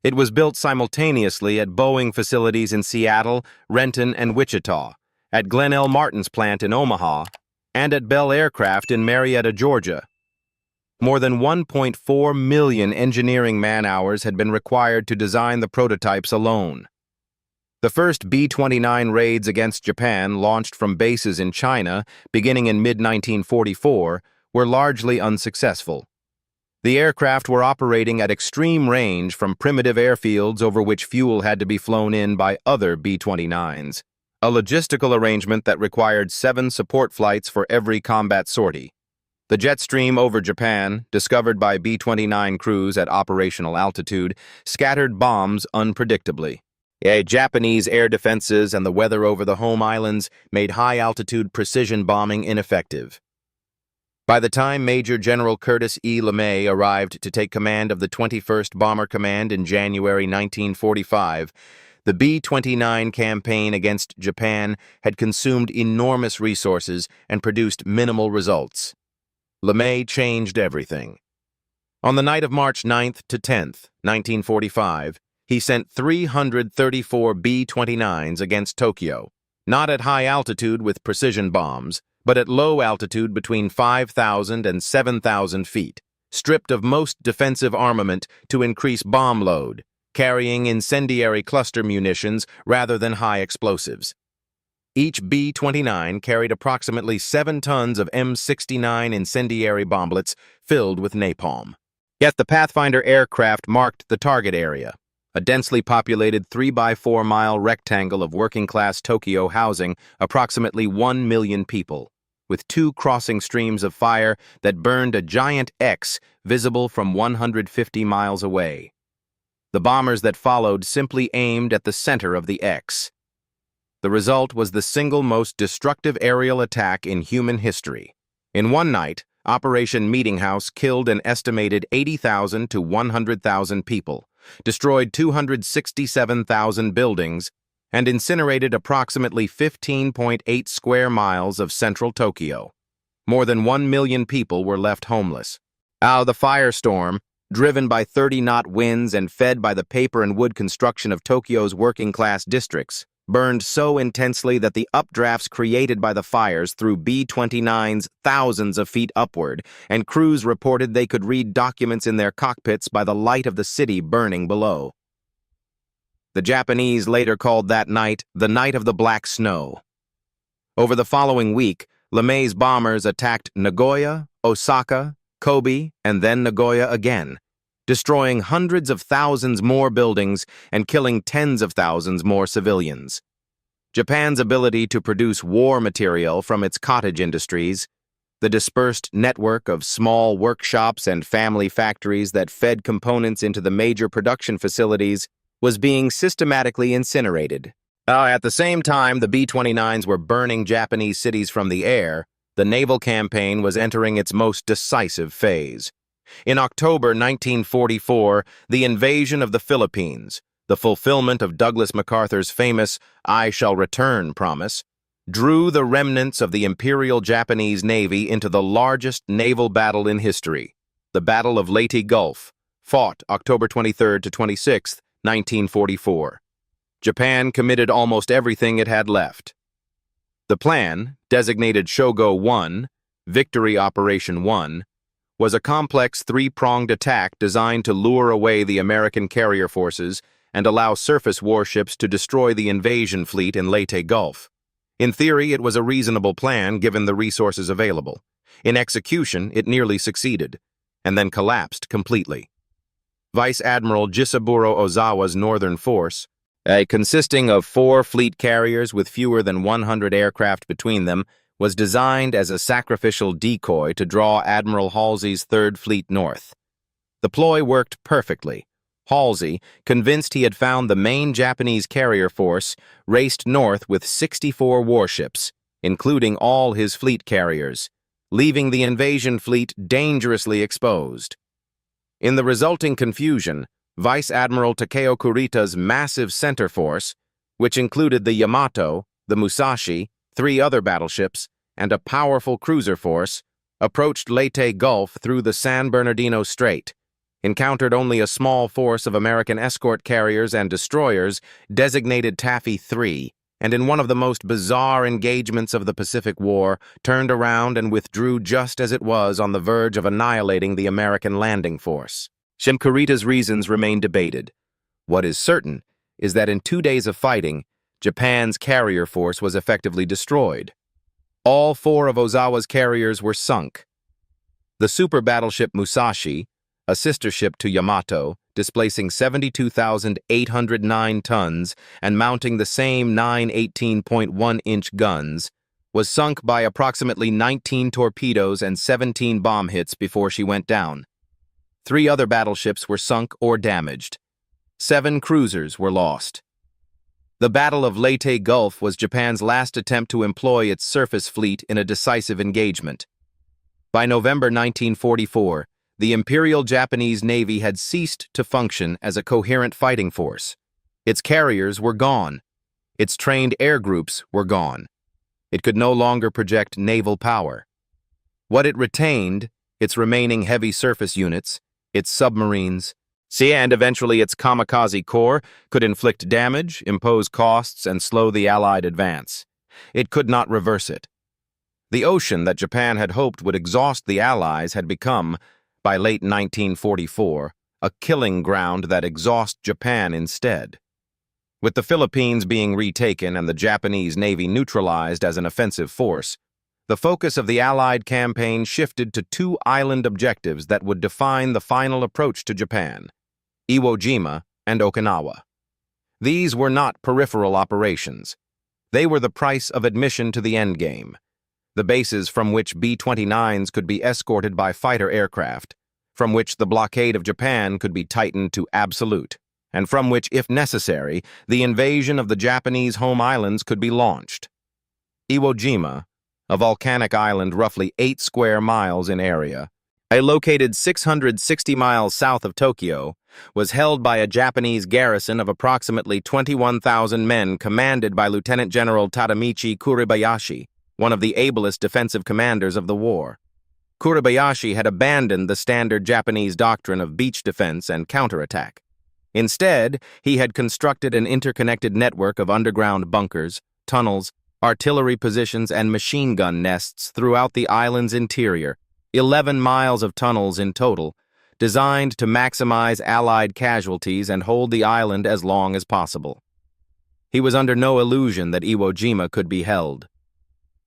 It was built simultaneously at Boeing facilities in Seattle, Renton, and Wichita, at Glenn L. Martin's plant in Omaha, and at Bell Aircraft in Marietta, Georgia. More than 1.4 million engineering man-hours had been required to design the prototypes alone. The first B-29 raids against Japan, launched from bases in China beginning in mid-1944, were largely unsuccessful. The aircraft were operating at extreme range from primitive airfields over which fuel had to be flown in by other B-29s, a logistical arrangement that required 7 support flights for every combat sortie. The jet stream over Japan, discovered by B-29 crews at operational altitude, scattered bombs unpredictably. Japanese air defenses and the weather over the home islands made high-altitude precision bombing ineffective. By the time Major General Curtis E. LeMay arrived to take command of the 21st Bomber Command in January 1945, the B-29 campaign against Japan had consumed enormous resources and produced minimal results. LeMay changed everything. On the night of March 9th to 10th, 1945, he sent 334 B-29s against Tokyo, not at high altitude with precision bombs, but at low altitude between 5,000 and 7,000 feet, stripped of most defensive armament to increase bomb load, carrying incendiary cluster munitions rather than high explosives. Each B-29 carried approximately 7 tons of M69 incendiary bomblets filled with napalm. Yet the Pathfinder aircraft marked the target area, a densely populated 3-by-4-mile rectangle of working-class Tokyo housing approximately 1 million people, with 2 crossing streams of fire that burned a giant X visible from 150 miles away. The bombers that followed simply aimed at the center of the X. The result was the single most destructive aerial attack in human history. In one night, Operation Meeting House killed an estimated 80,000 to 100,000 people, destroyed 267,000 buildings, and incinerated approximately 15.8 square miles of central Tokyo. More than 1 million people were left homeless. The firestorm, driven by 30-knot winds and fed by the paper and wood construction of Tokyo's working-class districts, burned so intensely that the updrafts created by the fires threw B-29s thousands of feet upward, and crews reported they could read documents in their cockpits by the light of the city burning below. The Japanese later called that night the Night of the Black Snow. Over the following week, LeMay's bombers attacked Nagoya, Osaka, Kobe, and then Nagoya again, destroying hundreds of thousands more buildings and killing tens of thousands more civilians. Japan's ability to produce war material from its cottage industries, the dispersed network of small workshops and family factories that fed components into the major production facilities, was being systematically incinerated. At the same time the B-29s were burning Japanese cities from the air, the naval campaign was entering its most decisive phase. In October 1944, the invasion of the Philippines, the fulfillment of Douglas MacArthur's famous "I shall return" promise, drew the remnants of the Imperial Japanese Navy into the largest naval battle in history, the Battle of Leyte Gulf, fought October 23 to 26, 1944. Japan committed almost everything it had left. The plan, designated Shogo 1, Victory Operation 1, was a complex three-pronged attack designed to lure away the American carrier forces and allow surface warships to destroy the invasion fleet in Leyte Gulf. In theory, it was a reasonable plan given the resources available. In execution, it nearly succeeded, and then collapsed completely. Vice Admiral Jisaburo Ozawa's Northern Force, consisting of 4 fleet carriers with fewer than 100 aircraft between them, was designed as a sacrificial decoy to draw Admiral Halsey's 3rd Fleet north. The ploy worked perfectly. Halsey, convinced he had found the main Japanese carrier force, raced north with 64 warships, including all his fleet carriers, leaving the invasion fleet dangerously exposed. In the resulting confusion, Vice Admiral Takeo Kurita's massive center force, which included the Yamato, the Musashi, 3 other battleships, and a powerful cruiser force, approached Leyte Gulf through the San Bernardino Strait, encountered only a small force of American escort carriers and destroyers designated Taffy 3, and in one of the most bizarre engagements of the Pacific War, turned around and withdrew just as it was on the verge of annihilating the American landing force. Kurita's reasons remain debated. What is certain is that in 2 days of fighting, Japan's carrier force was effectively destroyed. All 4 of Ozawa's carriers were sunk. The super battleship Musashi, a sister ship to Yamato, displacing 72,809 tons and mounting the same 9 18.1-inch guns, was sunk by approximately 19 torpedoes and 17 bomb hits before she went down. 3 other battleships were sunk or damaged. 7 cruisers were lost. The Battle of Leyte Gulf was Japan's last attempt to employ its surface fleet in a decisive engagement. By November 1944, the Imperial Japanese Navy had ceased to function as a coherent fighting force. Its carriers were gone. Its trained air groups were gone. It could no longer project naval power. What it retained, its remaining heavy surface units, its submarines, and eventually its kamikaze corps, could inflict damage, impose costs, and slow the Allied advance. It could not reverse it. The ocean that Japan had hoped would exhaust the Allies had become, by late 1944, a killing ground that exhausts Japan instead. With the Philippines being retaken and the Japanese Navy neutralized as an offensive force, the focus of the Allied campaign shifted to 2 island objectives that would define the final approach to Japan: Iwo Jima and Okinawa. These were not peripheral operations. They were the price of admission to the endgame, the bases from which B-29s could be escorted by fighter aircraft, from which the blockade of Japan could be tightened to absolute, and from which, if necessary, the invasion of the Japanese home islands could be launched. Iwo Jima, a volcanic island roughly 8 square miles in area, located 660 miles south of Tokyo, was held by a Japanese garrison of approximately 21,000 men commanded by Lieutenant General Tadamichi Kuribayashi, one of the ablest defensive commanders of the war. Kuribayashi had abandoned the standard Japanese doctrine of beach defense and counterattack. Instead, he had constructed an interconnected network of underground bunkers, tunnels, artillery positions, and machine gun nests throughout the island's interior, 11 miles of tunnels in total, designed to maximize Allied casualties and hold the island as long as possible. He was under no illusion that Iwo Jima could be held.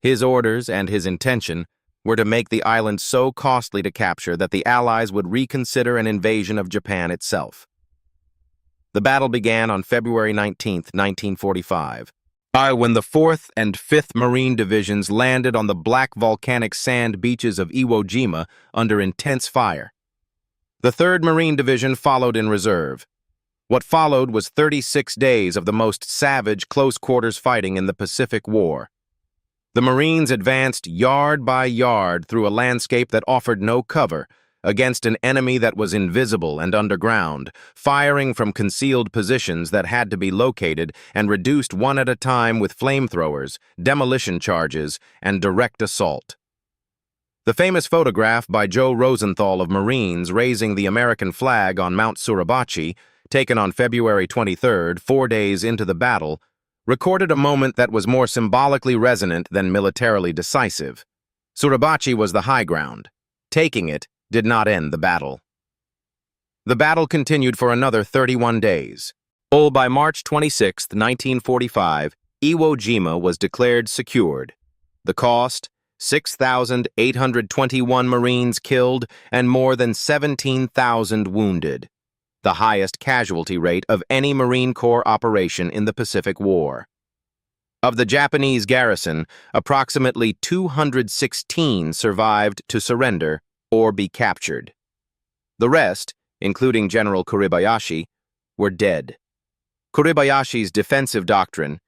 His orders and his intention were to make the island so costly to capture that the Allies would reconsider an invasion of Japan itself. The battle began on February 19, 1945. When the 4th and 5th Marine Divisions landed on the black volcanic sand beaches of Iwo Jima under intense fire. The 3rd Marine Division followed in reserve. What followed was 36 days of the most savage close-quarters fighting in the Pacific War. The Marines advanced yard by yard through a landscape that offered no cover, against an enemy that was invisible and underground, firing from concealed positions that had to be located and reduced one at a time with flamethrowers, demolition charges, and direct assault. The famous photograph by Joe Rosenthal of Marines raising the American flag on Mount Suribachi, taken on February 23rd, 4 days into the battle, recorded a moment that was more symbolically resonant than militarily decisive. Suribachi was the high ground. Taking it did not end the battle. The battle continued for another 31 days. By March 26, 1945, Iwo Jima was declared secured. The cost: 6,821 Marines killed and more than 17,000 wounded, the highest casualty rate of any Marine Corps operation in the Pacific War. Of the Japanese garrison, approximately 216 survived to surrender or be captured. The rest, including General Kuribayashi, were dead. Kuribayashi's defensive doctrine,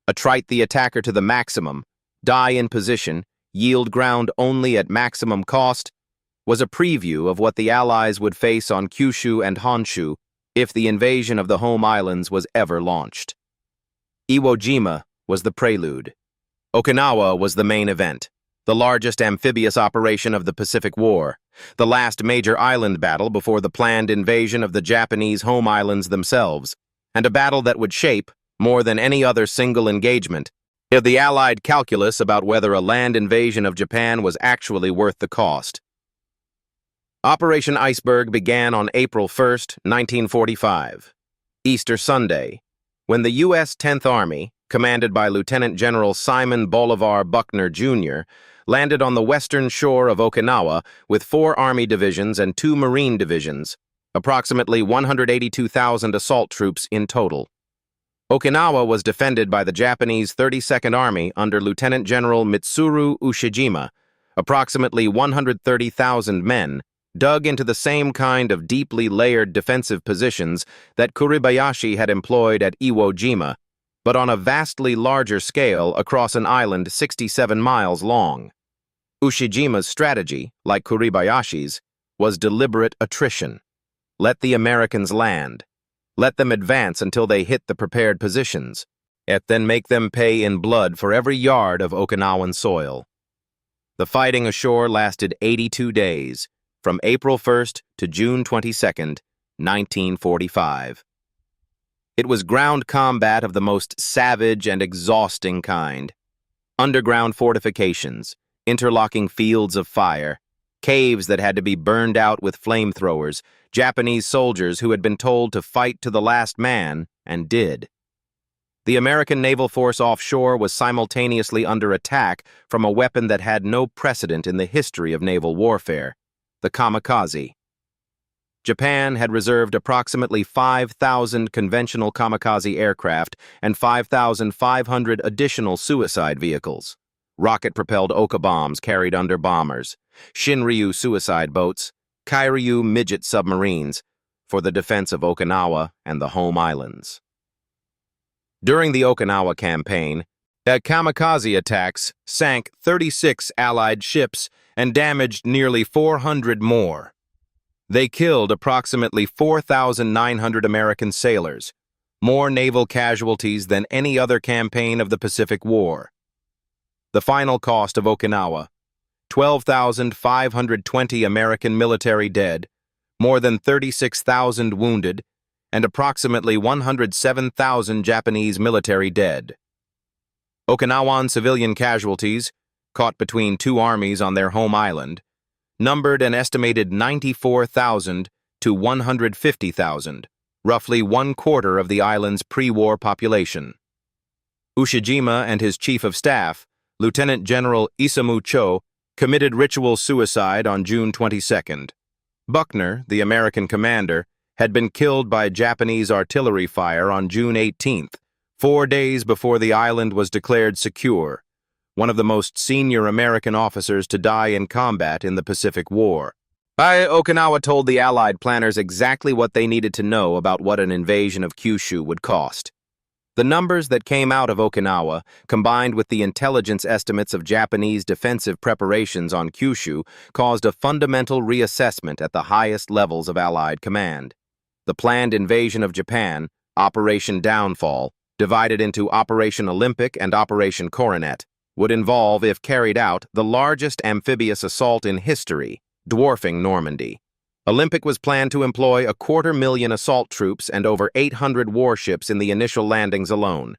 attrite the attacker to the maximum, die in position, yield ground only at maximum cost, was a preview of what the Allies would face on Kyushu and Honshu if the invasion of the home islands was ever launched. Iwo Jima was the prelude. Okinawa was the main event, the largest amphibious operation of the Pacific War, the last major island battle before the planned invasion of the Japanese home islands themselves, and a battle that would shape, more than any other single engagement, the Allied calculus about whether a land invasion of Japan was actually worth the cost. Operation Iceberg began on April 1, 1945, Easter Sunday, when the U.S. 10th Army, commanded by Lieutenant General Simon Bolivar Buckner, Jr., landed on the western shore of Okinawa with 4 Army divisions and 2 Marine divisions, approximately 182,000 assault troops in total. Okinawa was defended by the Japanese 32nd Army under Lieutenant General Mitsuru Ushijima, approximately 130,000 men, dug into the same kind of deeply layered defensive positions that Kuribayashi had employed at Iwo Jima, but on a vastly larger scale across an island 67 miles long. Ushijima's strategy, like Kuribayashi's, was deliberate attrition. Let the Americans land. Let them advance until they hit the prepared positions, and then make them pay in blood for every yard of Okinawan soil. The fighting ashore lasted 82 days, from April 1st to June 22nd, 1945. It was ground combat of the most savage and exhausting kind. Underground fortifications, interlocking fields of fire, caves that had to be burned out with flamethrowers, Japanese soldiers who had been told to fight to the last man, and did. The American naval force offshore was simultaneously under attack from a weapon that had no precedent in the history of naval warfare: the kamikaze. Japan had reserved approximately 5,000 conventional kamikaze aircraft and 5,500 additional suicide vehicles, rocket-propelled Oka bombs carried under bombers, Shinryu suicide boats, Kairyu midget submarines, for the defense of Okinawa and the home islands. During the Okinawa campaign, kamikaze attacks sank 36 Allied ships and damaged nearly 400 more. They killed approximately 4,900 American sailors, more naval casualties than any other campaign of the Pacific War. The final cost of Okinawa: 12,520 American military dead, more than 36,000 wounded, and approximately 107,000 Japanese military dead. Okinawan civilian casualties, caught between 2 armies on their home island, numbered an estimated 94,000 to 150,000, roughly 1/4 of the island's pre-war population. Ushijima and his chief of staff, Lieutenant General Isamu Cho, committed ritual suicide on June 22nd. Buckner, the American commander, had been killed by Japanese artillery fire on June 18th, 4 days before the island was declared secure, one of the most senior American officers to die in combat in the Pacific War. Okinawa told the Allied planners exactly what they needed to know about what an invasion of Kyushu would cost. The numbers that came out of Okinawa, combined with the intelligence estimates of Japanese defensive preparations on Kyushu, caused a fundamental reassessment at the highest levels of Allied command. The planned invasion of Japan, Operation Downfall, divided into Operation Olympic and Operation Coronet, would involve, if carried out, the largest amphibious assault in history, dwarfing Normandy. Olympic was planned to employ 250,000 assault troops and over 800 warships in the initial landings alone.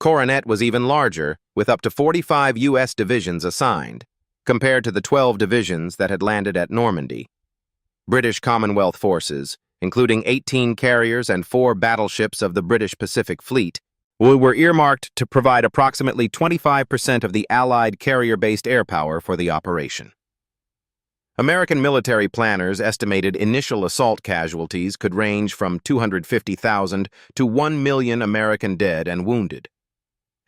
Coronet was even larger, with up to 45 U.S. divisions assigned, compared to the 12 divisions that had landed at Normandy. British Commonwealth forces, including 18 carriers and 4 battleships of the British Pacific Fleet, were earmarked to provide approximately 25% of the Allied carrier-based air power for the operation. American military planners estimated initial assault casualties could range from 250,000 to 1 million American dead and wounded.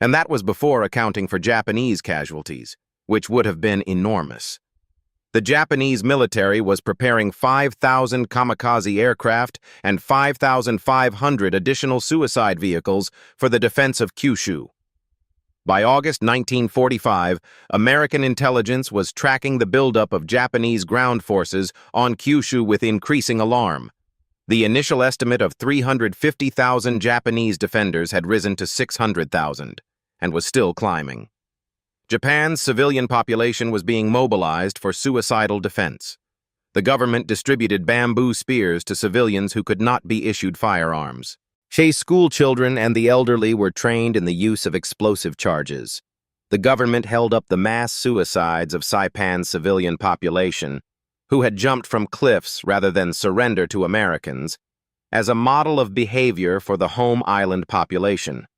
And that was before accounting for Japanese casualties, which would have been enormous. The Japanese military was preparing 5,000 kamikaze aircraft and 5,500 additional suicide vehicles for the defense of Kyushu. By August 1945, American intelligence was tracking the buildup of Japanese ground forces on Kyushu with increasing alarm. The initial estimate of 350,000 Japanese defenders had risen to 600,000 and was still climbing. Japan's civilian population was being mobilized for suicidal defense. The government distributed bamboo spears to civilians who could not be issued firearms. School children and the elderly were trained in the use of explosive charges. The government held up the mass suicides of Saipan's civilian population, who had jumped from cliffs rather than surrender to Americans, as a model of behavior for the home island population.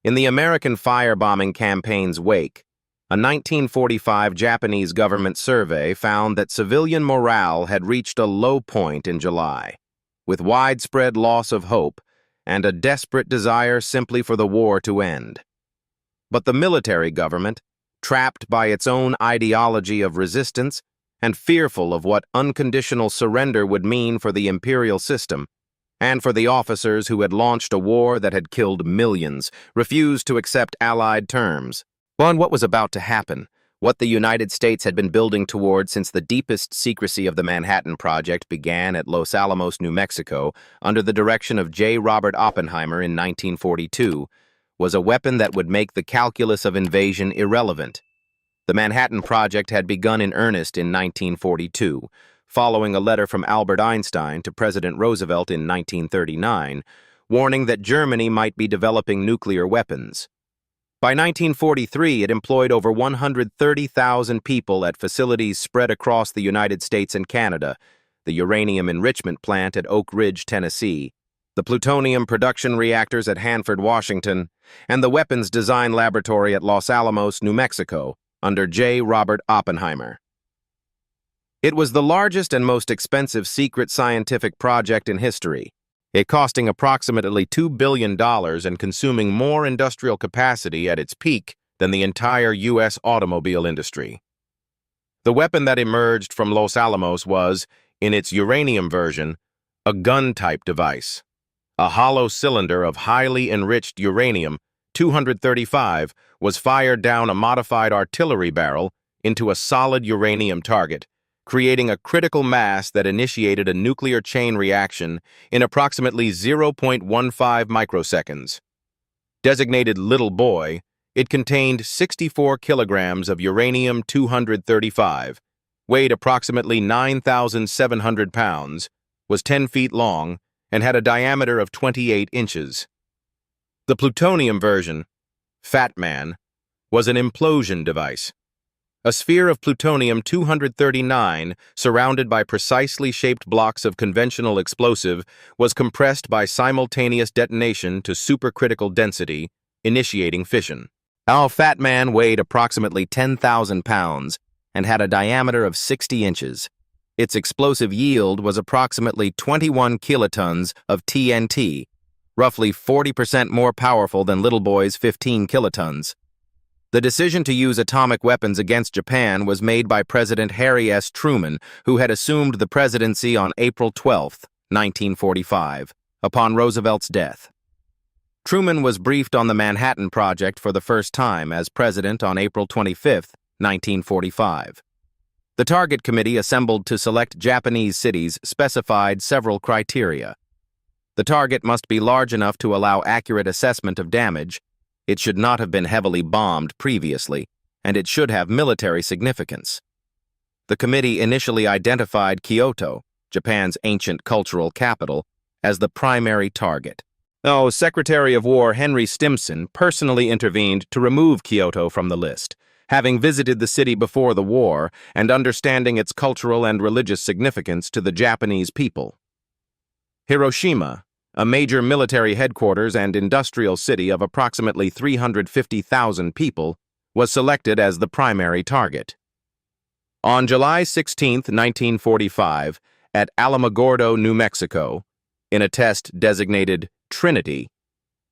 In the American firebombing campaign's wake, a 1945 Japanese government survey found that civilian morale had reached a low point in July, with widespread loss of hope and a desperate desire simply for the war to end. But the military government, trapped by its own ideology of resistance and fearful of what unconditional surrender would mean for the imperial system, and for the officers who had launched a war that had killed millions, refused to accept Allied terms. On what was about to happen, what the United States had been building toward since the deepest secrecy of the Manhattan Project began at Los Alamos, New Mexico, under the direction of J. Robert Oppenheimer in 1942, was a weapon that would make the calculus of invasion irrelevant. The Manhattan Project had begun in earnest in 1942, following a letter from Albert Einstein to President Roosevelt in 1939, warning that Germany might be developing nuclear weapons. By 1943, it employed over 130,000 people at facilities spread across the United States and Canada, the uranium enrichment plant at Oak Ridge, Tennessee, the plutonium production reactors at Hanford, Washington, and the weapons design laboratory at Los Alamos, New Mexico, under J. Robert Oppenheimer. It was the largest and most expensive secret scientific project in history, it costing approximately $2 billion and consuming more industrial capacity at its peak than the entire U.S. automobile industry. The weapon that emerged from Los Alamos was, in its uranium version, a gun-type device. A hollow cylinder of highly enriched uranium-235 was fired down a modified artillery barrel into a solid uranium target, creating a critical mass that initiated a nuclear chain reaction in approximately 0.15 microseconds. Designated Little Boy, it contained 64 kilograms of uranium-235, weighed approximately 9,700 pounds, was 10 feet long, and had a diameter of 28 inches. The plutonium version, Fat Man, was an implosion device. A sphere of plutonium-239, surrounded by precisely shaped blocks of conventional explosive, was compressed by simultaneous detonation to supercritical density, initiating fission. Our Fat Man weighed approximately 10,000 pounds and had a diameter of 60 inches. Its explosive yield was approximately 21 kilotons of TNT, roughly 40% more powerful than Little Boy's 15 kilotons. The decision to use atomic weapons against Japan was made by President Harry S. Truman, who had assumed the presidency on April 12, 1945, upon Roosevelt's death. Truman was briefed on the Manhattan Project for the first time as president on April 25, 1945. The Target Committee assembled to select Japanese cities specified several criteria. The target must be large enough to allow accurate assessment of damage, it should not have been heavily bombed previously, and it should have military significance. The committee initially identified Kyoto, Japan's ancient cultural capital, as the primary target. Though Secretary of War Henry Stimson personally intervened to remove Kyoto from the list, having visited the city before the war and understanding its cultural and religious significance to the Japanese people. Hiroshima, a major military headquarters and industrial city of approximately 350,000 people, was selected as the primary target. On July 16, 1945, at Alamogordo, New Mexico, in a test designated Trinity,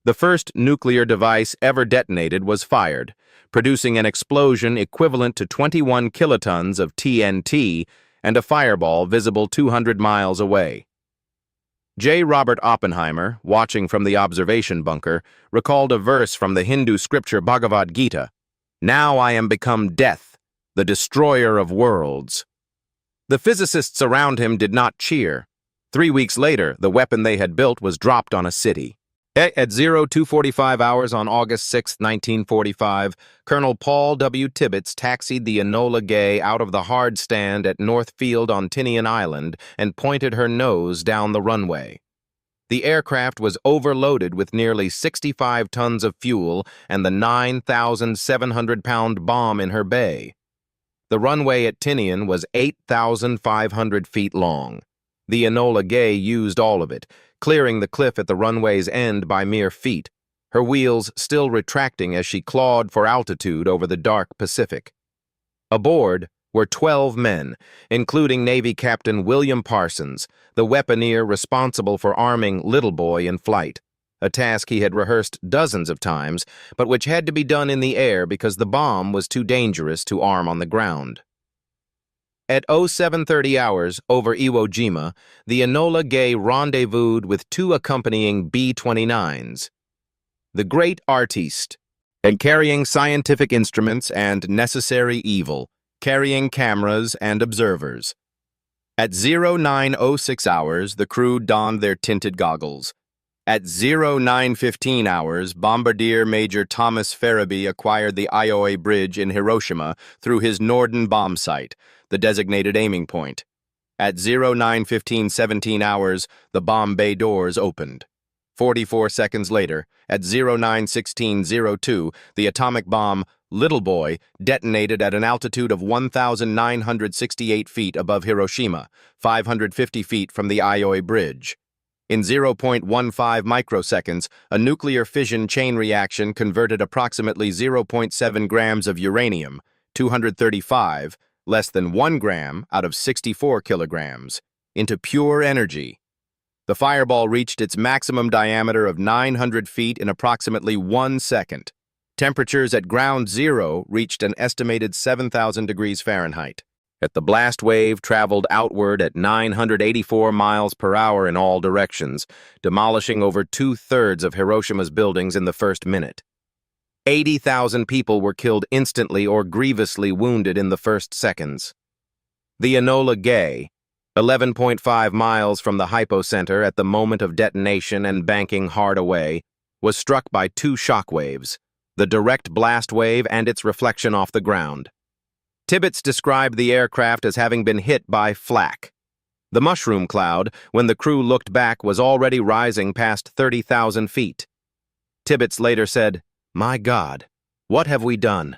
the first nuclear device ever detonated was fired, producing an explosion equivalent to 21 kilotons of TNT and a fireball visible 200 miles away. J. Robert Oppenheimer, watching from the observation bunker, recalled a verse from the Hindu scripture Bhagavad Gita, "Now I am become death, the destroyer of worlds." The physicists around him did not cheer. 3 weeks later, the weapon they had built was dropped on a city. At 02:45 hours on August 6, 1945, Colonel Paul W. Tibbets taxied the Enola Gay out of the hard stand at North Field on Tinian Island and pointed her nose down the runway. The aircraft was overloaded with nearly 65 tons of fuel and the 9,700-pound bomb in her bay. The runway at Tinian was 8,500 feet long. The Enola Gay used all of it, clearing the cliff at the runway's end by mere feet, her wheels still retracting as she clawed for altitude over the dark Pacific. Aboard were 12 men, including Navy Captain William Parsons, the weaponeer responsible for arming Little Boy in flight, a task he had rehearsed dozens of times, but which had to be done in the air because the bomb was too dangerous to arm on the ground. At 07:30 hours over Iwo Jima, the Enola Gay rendezvoused with 2 accompanying B-29s. The great artiste, and carrying scientific instruments and necessary evil, carrying cameras and observers. At 09:06 hours, the crew donned their tinted goggles. At 09:15 hours, Bombardier Major Thomas Farabee acquired the Ioi Bridge in Hiroshima through his Norden bomb site, the designated aiming point. At 09:17 hours, the bomb bay doors opened. 44 seconds later, at 09:16:02, the atomic bomb, Little Boy, detonated at an altitude of 1,968 feet above Hiroshima, 550 feet from the Ioi Bridge. In 0.15 microseconds, a nuclear fission chain reaction converted approximately 0.7 grams of uranium, 235, less than 1 gram out of 64 kilograms, into pure energy. The fireball reached its maximum diameter of 900 feet in approximately 1 second. Temperatures at ground zero reached an estimated 7,000 degrees Fahrenheit. The blast wave traveled outward at 984 miles per hour in all directions, demolishing over 2/3 of Hiroshima's buildings in the first minute. 80,000 people were killed instantly or grievously wounded in the first seconds. The Enola Gay, 11.5 miles from the hypocenter at the moment of detonation and banking hard away, was struck by 2 shock waves, the direct blast wave and its reflection off the ground. Tibbets described the aircraft as having been hit by flak. The mushroom cloud, when the crew looked back, was already rising past 30,000 feet. Tibbets later said, "My God, what have we done?"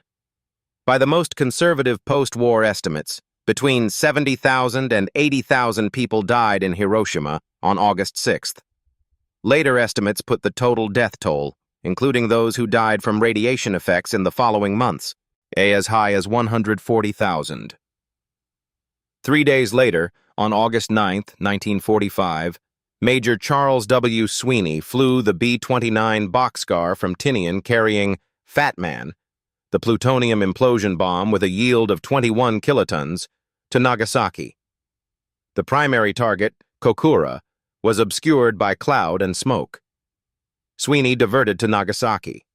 By the most conservative post-war estimates, between 70,000 and 80,000 people died in Hiroshima on August 6th. Later estimates put the total death toll, including those who died from radiation effects in the following months, as high as 140,000. 3 days later, on August 9, 1945, Major Charles W. Sweeney flew the B-29 Boxcar from Tinian carrying Fat Man, the plutonium implosion bomb with a yield of 21 kilotons, to Nagasaki. The primary target, Kokura, was obscured by cloud and smoke. Sweeney diverted to Nagasaki.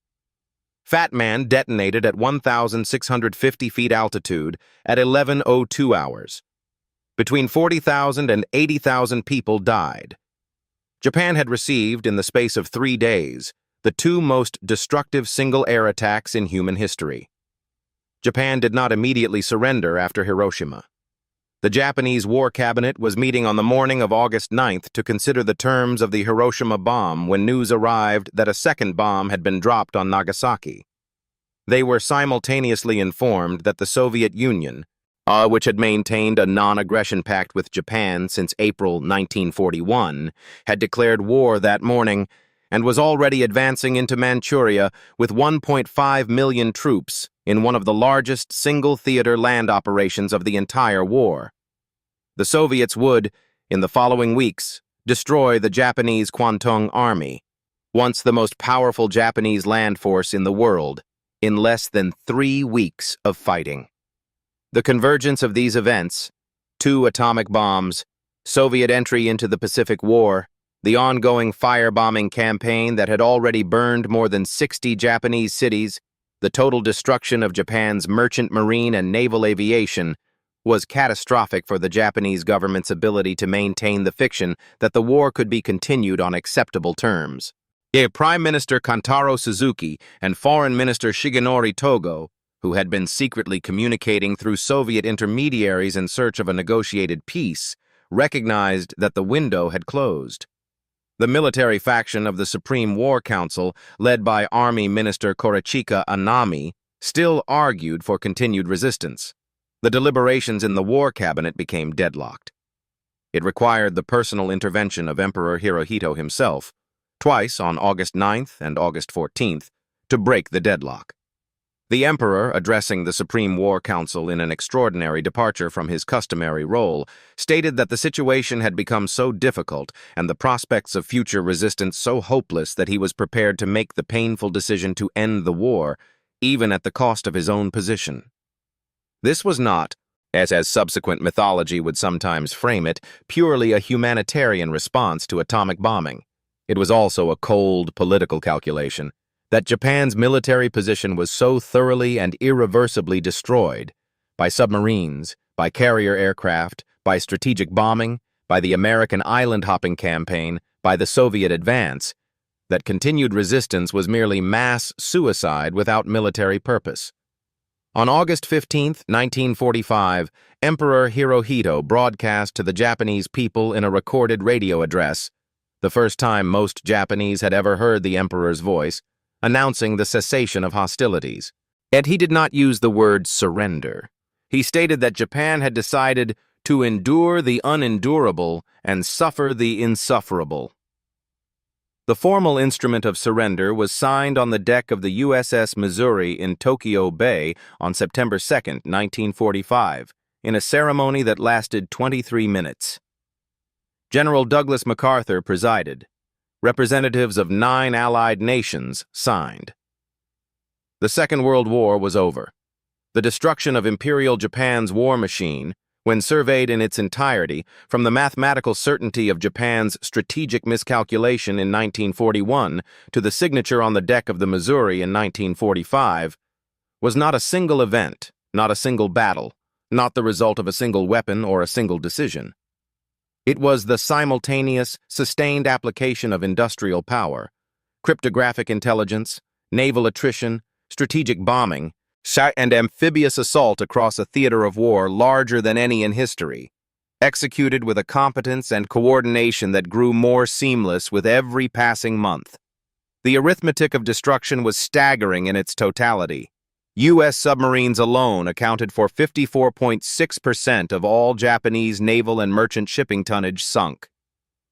Fat Man detonated at 1,650 feet altitude at 11:02 hours. Between 40,000 and 80,000 people died. Japan had received, in the space of 3 days, the two most destructive single air attacks in human history. Japan did not immediately surrender after Hiroshima. The Japanese War Cabinet was meeting on the morning of August 9th to consider the terms of the Hiroshima bomb when news arrived that a second bomb had been dropped on Nagasaki. They were simultaneously informed that the Soviet Union, which had maintained a non-aggression pact with Japan since April 1941, had declared war that morning and was already advancing into Manchuria with 1.5 million troops in one of the largest single-theater land operations of the entire war. The Soviets would, in the following weeks, destroy the Japanese Kwantung Army, once the most powerful Japanese land force in the world, in less than 3 weeks of fighting. The convergence of these events, 2 atomic bombs, Soviet entry into the Pacific War, the ongoing firebombing campaign that had already burned more than 60 Japanese cities, the total destruction of Japan's merchant marine and naval aviation, was catastrophic for the Japanese government's ability to maintain the fiction that the war could be continued on acceptable terms. Prime Minister Kantaro Suzuki and Foreign Minister Shigenori Togo, who had been secretly communicating through Soviet intermediaries in search of a negotiated peace, recognized that the window had closed. The military faction of the Supreme War Council, led by Army Minister Korochika Anami, still argued for continued resistance. The deliberations in the War Cabinet became deadlocked. It required the personal intervention of Emperor Hirohito himself, twice on August 9th and August 14th, to break the deadlock. The Emperor, addressing the Supreme War Council in an extraordinary departure from his customary role, stated that the situation had become so difficult and the prospects of future resistance so hopeless that he was prepared to make the painful decision to end the war, even at the cost of his own position. This was not, as subsequent mythology would sometimes frame it, purely a humanitarian response to atomic bombing. It was also a cold political calculation that Japan's military position was so thoroughly and irreversibly destroyed by submarines, by carrier aircraft, by strategic bombing, by the American island-hopping campaign, by the Soviet advance, that continued resistance was merely mass suicide without military purpose. On August 15, 1945, Emperor Hirohito broadcast to the Japanese people in a recorded radio address, the first time most Japanese had ever heard the emperor's voice, announcing the cessation of hostilities. Yet he did not use the word surrender. He stated that Japan had decided to endure the unendurable and suffer the insufferable. The formal instrument of surrender was signed on the deck of the USS Missouri in Tokyo Bay on September 2, 1945, in a ceremony that lasted 23 minutes. General Douglas MacArthur presided. Representatives of 9 Allied nations signed. The Second World War was over. The destruction of Imperial Japan's war machine, when surveyed in its entirety, from the mathematical certainty of Japan's strategic miscalculation in 1941 to the signature on the deck of the Missouri in 1945, was not a single event, not a single battle, not the result of a single weapon or a single decision. It was the simultaneous, sustained application of industrial power, cryptographic intelligence, naval attrition, strategic bombing, and amphibious assault across a theater of war larger than any in history, executed with a competence and coordination that grew more seamless with every passing month. The arithmetic of destruction was staggering in its totality. U.S. submarines alone accounted for 54.6% of all Japanese naval and merchant shipping tonnage sunk.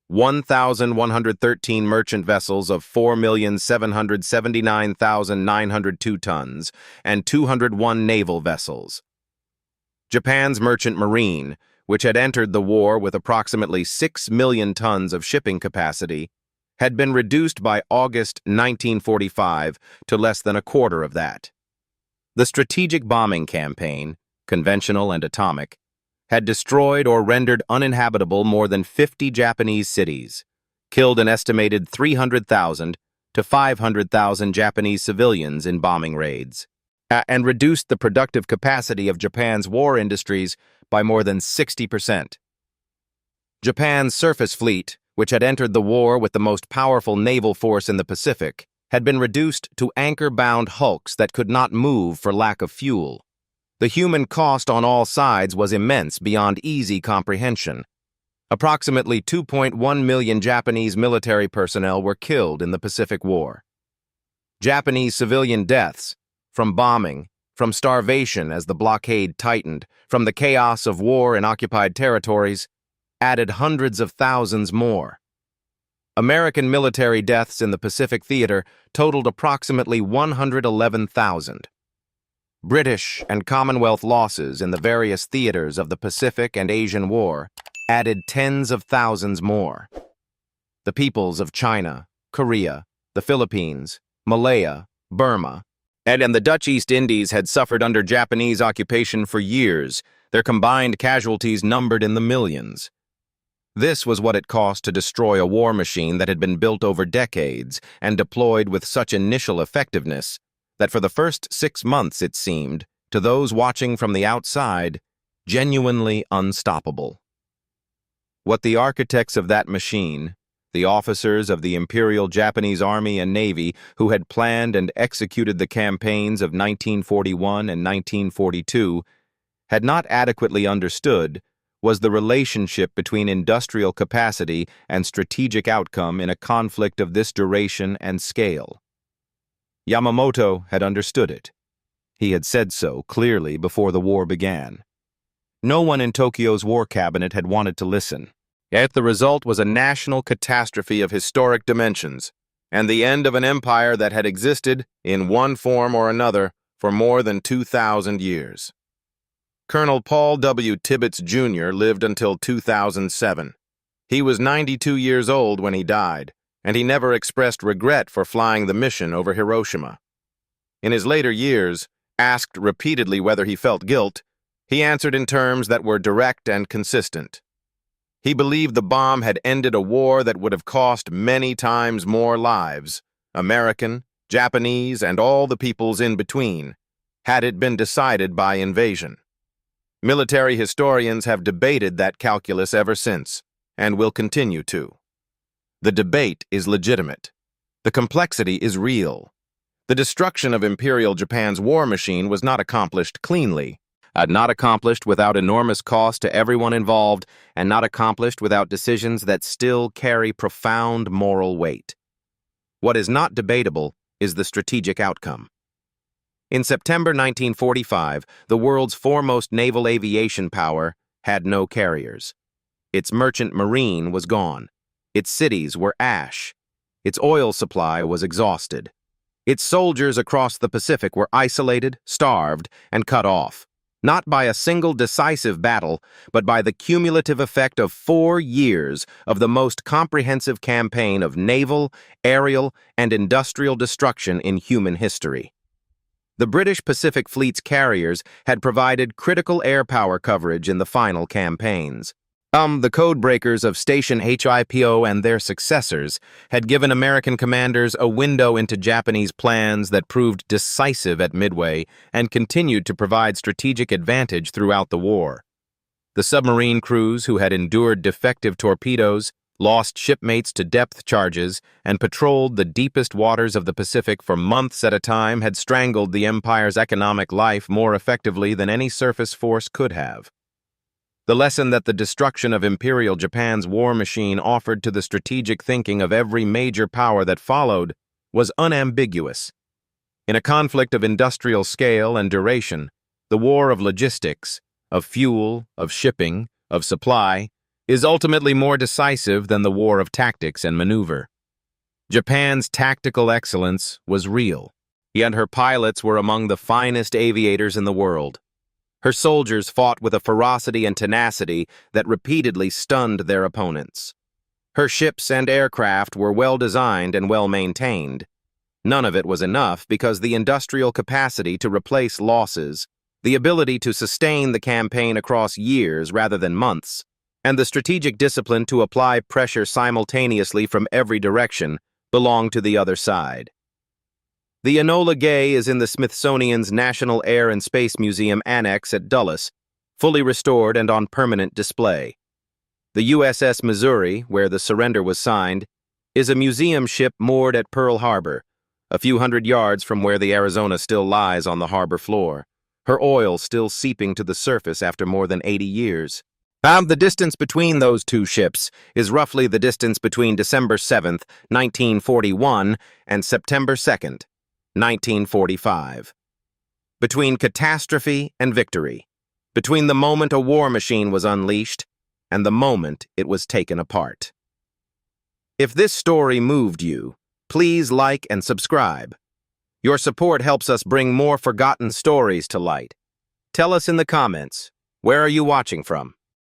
1,113 merchant vessels of 4,779,902 tons and 201 naval vessels. Japan's merchant marine, which had entered the war with approximately 6 million tons of shipping capacity, had been reduced by August 1945 to less than a quarter of that. The strategic bombing campaign, conventional and atomic, had destroyed or rendered uninhabitable more than 50 Japanese cities, killed an estimated 300,000 to 500,000 Japanese civilians in bombing raids, and reduced the productive capacity of Japan's war industries by more than 60%. Japan's surface fleet, which had entered the war with the most powerful naval force in the Pacific, had been reduced to anchor-bound hulks that could not move for lack of fuel. The human cost on all sides was immense beyond easy comprehension. Approximately 2.1 million Japanese military personnel were killed in the Pacific War. Japanese civilian deaths, from bombing, from starvation as the blockade tightened, from the chaos of war in occupied territories, added hundreds of thousands more. American military deaths in the Pacific theater totaled approximately 111,000. British and Commonwealth losses in the various theaters of the Pacific and Asian War added tens of thousands more. The peoples of China, Korea, the Philippines, Malaya, Burma, and the Dutch East Indies had suffered under Japanese occupation for years, their combined casualties numbered in the millions. This was what it cost to destroy a war machine that had been built over decades and deployed with such initial effectiveness that for the first 6 months it seemed, to those watching from the outside, genuinely unstoppable. What the architects of that machine, the officers of the Imperial Japanese Army and Navy who had planned and executed the campaigns of 1941 and 1942, had not adequately understood was the relationship between industrial capacity and strategic outcome in a conflict of this duration and scale. Yamamoto had understood it. He had said so clearly before the war began. No one in Tokyo's war cabinet had wanted to listen. Yet the result was a national catastrophe of historic dimensions, and the end of an empire that had existed, in one form or another, for more than 2,000 years. Colonel Paul W. Tibbets, Jr. lived until 2007. He was 92 years old when he died, and he never expressed regret for flying the mission over Hiroshima. In his later years, asked repeatedly whether he felt guilt, he answered in terms that were direct and consistent. He believed the bomb had ended a war that would have cost many times more lives, American, Japanese, and all the peoples in between, had it been decided by invasion. Military historians have debated that calculus ever since, and will continue to. The debate is legitimate. The complexity is real. The destruction of Imperial Japan's war machine was not accomplished cleanly, not accomplished without enormous cost to everyone involved, and not accomplished without decisions that still carry profound moral weight. What is not debatable is the strategic outcome. In September 1945, the world's foremost naval aviation power had no carriers. Its merchant marine was gone. Its cities were ash. Its oil supply was exhausted. Its soldiers across the Pacific were isolated, starved, and cut off, not by a single decisive battle, but by the cumulative effect of 4 years of the most comprehensive campaign of naval, aerial, and industrial destruction in human history. The British Pacific Fleet's carriers had provided critical air power coverage in the final campaigns. The codebreakers of Station HIPO and their successors had given American commanders a window into Japanese plans that proved decisive at Midway and continued to provide strategic advantage throughout the war. The submarine crews who had endured defective torpedoes, lost shipmates to depth charges, and patrolled the deepest waters of the Pacific for months at a time had strangled the Empire's economic life more effectively than any surface force could have. The lesson that the destruction of Imperial Japan's war machine offered to the strategic thinking of every major power that followed was unambiguous. In a conflict of industrial scale and duration, the war of logistics, of fuel, of shipping, of supply, is ultimately more decisive than the war of tactics and maneuver. Japan's tactical excellence was real, and her pilots were among the finest aviators in the world. Her soldiers fought with a ferocity and tenacity that repeatedly stunned their opponents. Her ships and aircraft were well designed and well maintained. None of it was enough because the industrial capacity to replace losses, the ability to sustain the campaign across years rather than months, and the strategic discipline to apply pressure simultaneously from every direction belonged to the other side. The Enola Gay is in the Smithsonian's National Air and Space Museum Annex at Dulles, fully restored and on permanent display. The USS Missouri, where the surrender was signed, is a museum ship moored at Pearl Harbor, a few hundred yards from where the Arizona still lies on the harbor floor, her oil still seeping to the surface after more than 80 years. The distance between those two ships is roughly the distance between December 7th, 1941 and September 2nd, 1945. Between catastrophe and victory. Between the moment a war machine was unleashed and the moment it was taken apart. If this story moved you, please like and subscribe. Your support helps us bring more forgotten stories to light. Tell us in the comments, where are you watching from?